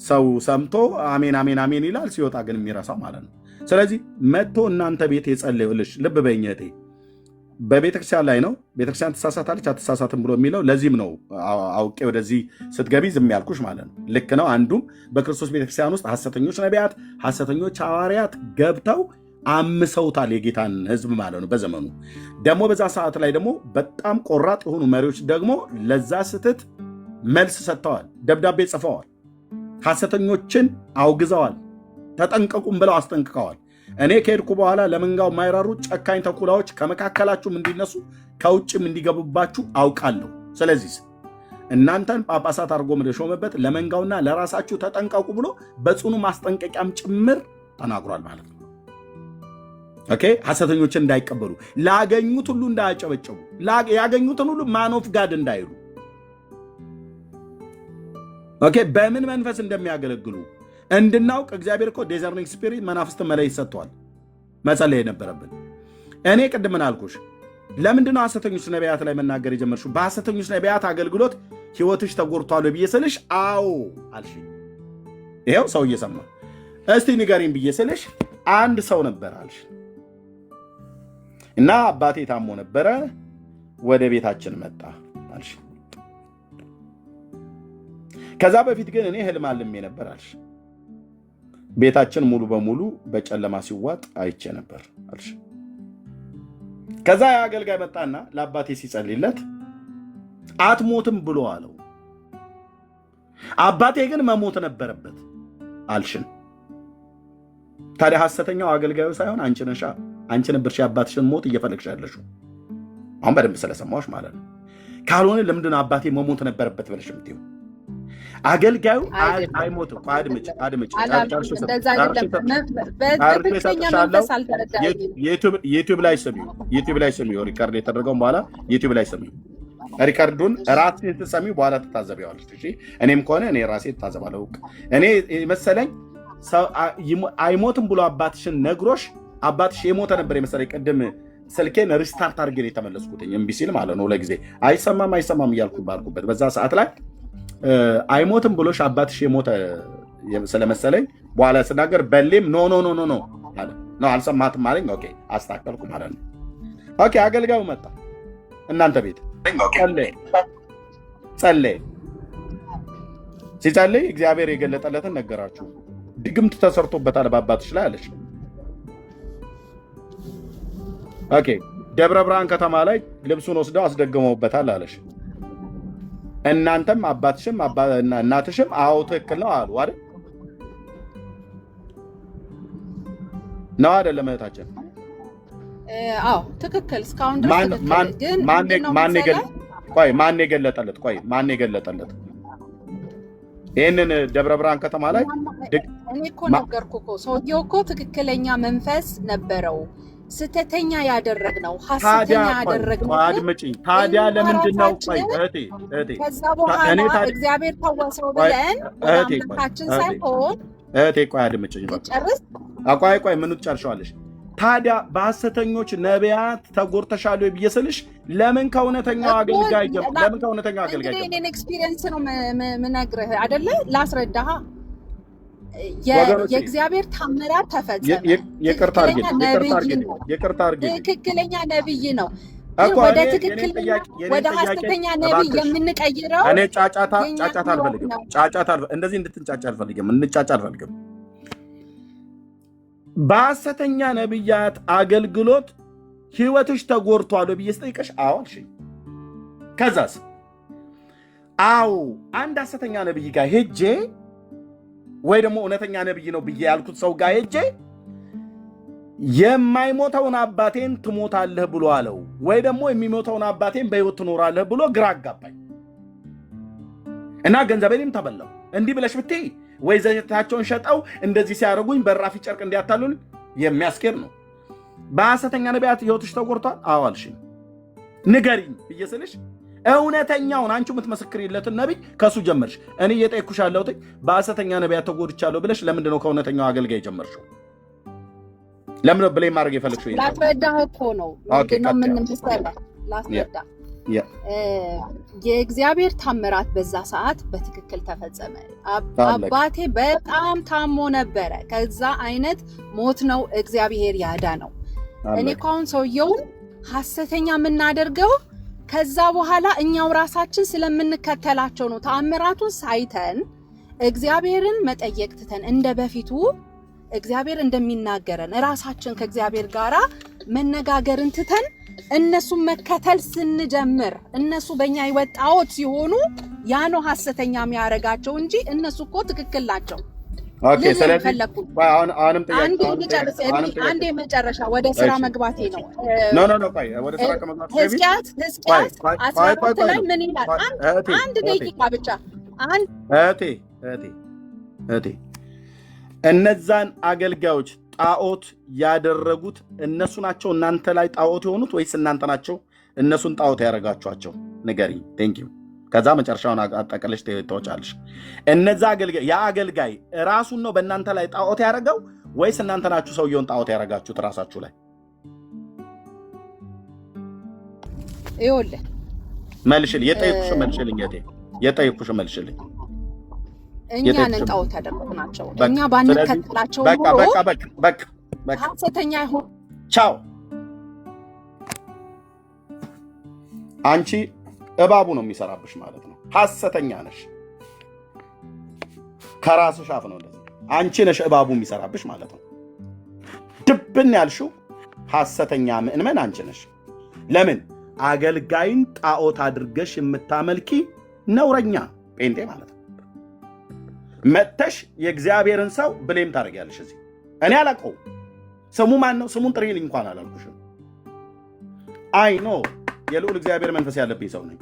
ሰው ሰምቶ አሜን አሜን አሜን ይላል፣ ሲወጣ ግን የሚረሳው ማለት ነው። ስለዚህ መጥቶ እናንተ ቤት የጸለዩልሽ ልብ በይኝ እህቴ፣ በቤተክርስቲያን ላይ ነው። ቤተክርስቲያን ትሳሳታለች አትሳሳትም ብሎ የሚለው ለዚህም ነው አውቄ ወደዚህ ስትገቢ ዝም ያልኩሽ ማለት ነው። ልክ ነው። አንዱም በክርስቶስ ቤተክርስቲያን ውስጥ ሐሰተኞች ነቢያት፣ ሐሰተኞች ሐዋርያት ገብተው አምሰውታል የጌታን ህዝብ ማለት ነው። በዘመኑ ደግሞ በዛ ሰዓት ላይ ደግሞ በጣም ቆራጥ የሆኑ መሪዎች ደግሞ ለዛ ስህተት መልስ ሰጥተዋል፣ ደብዳቤ ጽፈዋል፣ ሐሰተኞችን አውግዘዋል፣ ተጠንቀቁም ብለው አስጠንቅቀዋል። እኔ ከሄድኩ በኋላ ለመንጋው የማይራሩ ጨካኝ ተኩላዎች ከመካከላችሁም እንዲነሱ ከውጭም እንዲገቡባችሁ አውቃለሁ። ስለዚህ እናንተን ጳጳሳት አድርጎ እንደሾመበት ለመንጋውና ለራሳችሁ ተጠንቀቁ ብሎ በጽኑ ማስጠንቀቂያም ጭምር ተናግሯል ማለት ነው። ኦኬ። ሐሰተኞችን እንዳይቀበሉ፣ ላገኙት ሁሉ እንዳያጨበጨቡ፣ ያገኙትን ሁሉ ማን ኦፍ ጋድ እንዳይሉ፣ ኦኬ፣ በምን መንፈስ እንደሚያገለግሉ እንድናውቅ እግዚአብሔር እኮ ዲዘርኒንግ ስፒሪት መናፍስትን መለየት ሰጥቷል። መጸለይ የነበረብን እኔ ቅድም ምን አልኩሽ? ለምንድነው ሐሰተኞች ነቢያት ላይ መናገር የጀመርሽው? በሐሰተኞች ነቢያት አገልግሎት ህይወትሽ ተጎድቷል ብዬ ስልሽ አዎ አልሽኝ። ይኸው ሰው እየሰማ እስቲ ንገሪኝ ብዬ ስልሽ አንድ ሰው ነበር አልሽ እና አባቴ ታሞ ነበረ ወደ ቤታችን መጣ አልሽ። ከዛ በፊት ግን እኔ ህልም አልሜ ነበር አልሽ። ቤታችን ሙሉ በሙሉ በጨለማ ሲዋጥ አይቼ ነበር አልሽ። ከዛ የአገልጋይ መጣና ለአባቴ ሲጸልይለት አትሞትም ብሎ አለው። አባቴ ግን መሞት ነበረበት አልሽን። ታዲያ ሐሰተኛው አገልጋዩ ሳይሆን አንቺ ነሻ። አንቺ ነበርሽ የአባትሽን ሞት እየፈለግሽ ያለሽው። አሁን በደንብ ስለሰማሁሽ ማለት ነው። ካልሆነ ለምንድን ነው አባቴ መሞት ነበረበት ብለሽ የምትይው? አገልጋዩ አይሞትም። አድምጭ። ዩቲዩብ ላይ ስሚው፣ ሪካርድ የተደረገውን በኋላ ዩቲዩብ ላይ ስሚው። ሪካርዱን ራስሽ ስትሰሚው በኋላ ትታዘቢዋለሽ። እሺ፣ እኔም ከሆነ እኔ ራሴ ትታዘባለሁ። እኔ መሰለኝ አይሞትም ብሎ አባትሽን ነግሮሽ አባትሽ የሞተ ነበር የመሰለኝ። ቅድም ስልኬን ሪስታርት አድርጌ ነው የተመለስኩትኝ እምቢ ሲል ማለት ነው። ለጊዜ አይሰማም እያልኩ ባልኩበት በዛ ሰዓት ላይ አይሞትም ብሎሽ አባትሽ የሞተ ስለመሰለኝ በኋላ ስናገር በሌም ኖ አለ። አልሰማትም አለኝ። ኦኬ አስተካከልኩ ማለት ነው። ኦኬ አገልጋዩ መጣ እናንተ ቤት ጸለየ። ሲጸልይ እግዚአብሔር የገለጠለትን ነገራችሁ። ድግምት ተሰርቶበታል በአባትሽ ላይ አለች። ኦኬ ደብረ ብርሃን ከተማ ላይ ልብሱን ወስደው አስደግመውበታል አለሽ። እናንተም አባትሽም እናትሽም አዎ ትክክል ነው አሉ አይደል? ነው አይደለም እህታችን? አዎ ትክክል። እስካሁን ድረስ ትክክል። ግን ማን የገለጠለት? ማን የገለጠለት? ይህንን ደብረ ብርሃን ከተማ ላይ እኔ እኮ ነገርኩ እኮ ሰውየው እኮ ትክክለኛ መንፈስ ነበረው። ስተተኛ ያደረግነው ሐሰተኛ ያደረግነው አድምጪኝ። ታዲያ ለምንድን ነው ከዛ በኋላ እግዚአብሔር ታወሰው ብለን አምላካችን ሳይሆን ቆይ አድምጪኝ። ቆይ ምን ትጨርሻለሽ? ታዲያ በሐሰተኞች ነቢያት ተጎርተሻል ብዬ ስልሽ ለምን ከእውነተኛው አገልጋይ እኔን ኤክስፒሪየንስ ነው ምነግርህ አይደለ? ላስረዳህ። የእግዚአብሔር ታምራት ተፈጸመ። ትክክለኛ ነብይ ነው። ወደ ሐሰተኛ ነብይ የምንቀይረው እኔ ጫጫታ አልፈልግም። እንደዚህ እንድትንጫጫ አልፈልግም። እንጫጫ አልፈልግም። በሐሰተኛ ነብያት አገልግሎት ህይወትሽ ተጎርቷል ብዬ ስጠይቅሽ አዎ አልሽኝ። ከዛስ አዎ አንድ ሐሰተኛ ነብይ ጋር ሄጄ ወይ ደግሞ እውነተኛ ነብይ ነው ብዬ ያልኩት ሰው ጋር ሄጄ የማይሞተውን አባቴን ትሞታለህ ብሎ አለው፣ ወይ ደግሞ የሚሞተውን አባቴን በህይወት ትኖራለህ ብሎ ግራ አጋባኝ እና ገንዘቤንም ተበላው። እንዲህ ብለሽ ብትይ ወይ ዘይታቸውን ሸጠው እንደዚህ ሲያደርጉኝ በራፊ ጨርቅ እንዲያታሉን የሚያስኬድ ነው። በሐሰተኛ ነቢያት ህይወትሽ ተጎርቷል አዎ አልሽኝ። ንገሪኝ ብዬ ስልሽ እውነተኛውን አንቺ የምትመሰክሪለትን ነቢይ ከሱ ጀመርሽ። እኔ እየጠየኩሽ ያለሁት በሐሰተኛ ነቢያት ተጎድቻለሁ ብለሽ ለምንድን ነው ከእውነተኛው አገልጋይ ጀመርሽው? ለምን ነው ብለኝ ማድረግ የፈለግሽው? ላስረዳህ እኮ ነው። ምንድነው የምንመሰለው? ላስረዳ። የእግዚአብሔር ታምራት በዛ ሰዓት በትክክል ተፈጸመ። አባቴ በጣም ታሞ ነበረ። ከዛ አይነት ሞት ነው እግዚአብሔር ያዳነው። እኔ እኮ አሁን ሰውየውን ሐሰተኛ የምናደርገው ከዛ በኋላ እኛው ራሳችን ስለምንከተላቸው ነው። ተአምራቱን ሳይተን እግዚአብሔርን መጠየቅ ትተን እንደ በፊቱ እግዚአብሔር እንደሚናገረን ራሳችን ከእግዚአብሔር ጋራ መነጋገርን ትተን እነሱን መከተል ስንጀምር እነሱ በእኛ ይወጣዎት ሲሆኑ ያ ነው ሐሰተኛ የሚያረጋቸው እንጂ እነሱ እኮ ትክክል ናቸው። ኦኬ ስለዚህ አሁንም አንዴ መጨረሻ ወደ ስራ መግባቴ ነው። ቆይ ወደ ስራ ከመግባቴ ሕዝቅያስ 12 ላይ ምን ይላል? አንድ ደቂቃ ብቻ እህቴ እነዛን አገልጋዮች ጣዖት ያደረጉት እነሱ ናቸው እናንተ ላይ ጣዖት የሆኑት ወይስ እናንተ ናቸው እነሱን ጣዖት ያደረጋችኋቸው? ንገሪኝ። ቴንኪው። ከዛ መጨረሻውን አጠቃለሽ ተወጫለሽ። እነዛ አገልጋይ ራሱን ነው በእናንተ ላይ ጣዖት ያደረገው ወይስ እናንተ ናችሁ ሰውየውን ጣዖት ያደረጋችሁት ራሳችሁ ላይ? ይኸውልህ መልሽልኝ። የጠየኩሽ መልሽልኝ። እኛ ነን ጣዖት ያደረግናቸው። እኛ ባንከተላቸው በቃ ሐሰተኛ ይሁን። ቻው። አንቺ እባቡ ነው የሚሰራብሽ ማለት ነው። ሐሰተኛ ነሽ። ከራስሽ አፍ ነው እንደዚህ። አንቺ ነሽ እባቡ የሚሰራብሽ ማለት ነው። ድብን ያልሽው ሐሰተኛ ምእመን አንቺ ነሽ። ለምን አገልጋይን ጣዖት አድርገሽ የምታመልኪ ነውረኛ ጴንጤ ማለት ነው። መተሽ የእግዚአብሔርን ሰው ብሌም ታደርጊያለሽ። እዚህ እኔ አላውቀው ስሙ ማን ነው? ስሙን ጥሪልኝ እንኳን አላልኩሽም። አይ ኖ የልዑል እግዚአብሔር መንፈስ ያለብኝ ሰው ነኝ።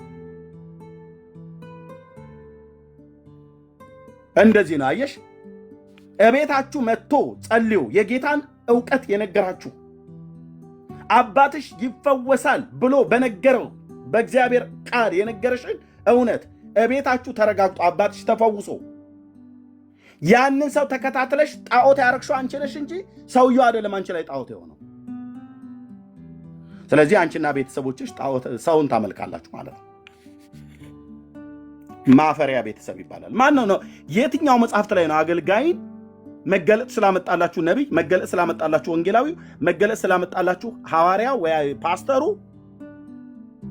እንደዚህ ነው። አየሽ፣ እቤታችሁ መጥቶ ጸልዩ። የጌታን ዕውቀት የነገራችሁ አባትሽ ይፈወሳል ብሎ በነገረው በእግዚአብሔር ቃል የነገረሽን እውነት እቤታችሁ ተረጋግጦ አባትሽ ተፈውሶ ያንን ሰው ተከታትለሽ ጣዖት ያረግሽው አንቺ ነሽ እንጂ ሰውየው አይደለም አንቺ ላይ ጣዖት የሆነው። ስለዚህ አንቺና ቤተሰቦችሽ ሰውን ታመልካላችሁ ማለት ነው። ማፈሪያ ቤተሰብ ይባላል። ማን ነው? የትኛው መጽሐፍት ላይ ነው አገልጋይን መገለጥ ስላመጣላችሁ ነቢይ፣ መገለጥ ስላመጣላችሁ ወንጌላዊ፣ መገለጥ ስላመጣላችሁ ሐዋርያ ወይ ፓስተሩ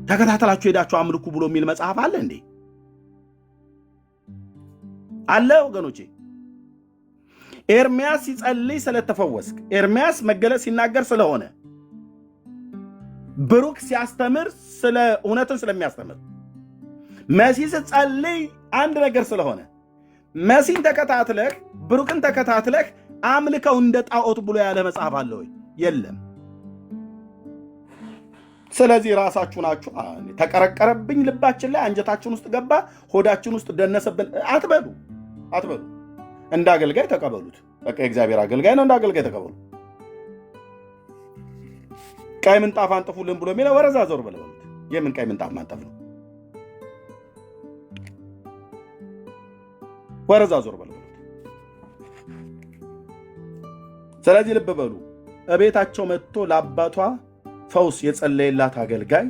ተከታተላችሁ ሄዳችሁ አምልኩ ብሎ የሚል መጽሐፍ አለ እንዴ? አለ ወገኖቼ? ኤርሚያስ ሲጸልይ ስለተፈወስክ፣ ኤርሚያስ መገለጥ ሲናገር ስለሆነ፣ ብሩክ ሲያስተምር ስለ እውነትን ስለሚያስተምር፣ መሲ ስትጸልይ አንድ ነገር ስለሆነ መሲን ተከታትለህ ብሩክን ተከታትለህ አምልከው እንደ ጣዖት ብሎ ያለ መጽሐፍ አለ ወይ? የለም። ስለዚህ ራሳችሁ ናችሁ ተቀረቀረብኝ ልባችን ላይ አንጀታችን ውስጥ ገባ ሆዳችን ውስጥ ደነሰብን አትበሉ። እንደ አገልጋይ ተቀበሉት። በቃ የእግዚአብሔር አገልጋይ ነው፣ እንደ አገልጋይ ተቀበሉ። ቀይ ምንጣፍ አንጥፉልን ብሎ የሚለው ወረዛ ዞር በለበሉት። የምን ቀይ ምንጣፍ ማንጠፍ ነው? ወረዛ ዞር በለበሉት። ስለዚህ ልብ በሉ። እቤታቸው መጥቶ ለአባቷ ፈውስ የጸለየላት አገልጋይ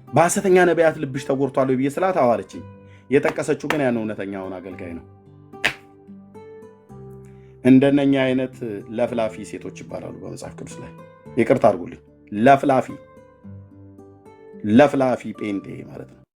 በሐሰተኛ ነቢያት ልብሽ ተጎድቷል ብዬ ስላት አዋለችኝ። የጠቀሰችው ግን ያን እውነተኛውን አገልጋይ ነው። እንደነኛ አይነት ለፍላፊ ሴቶች ይባላሉ በመጽሐፍ ቅዱስ ላይ። ይቅርታ አድርጉልኝ፣ ለፍላፊ ጴንጤ ማለት ነው።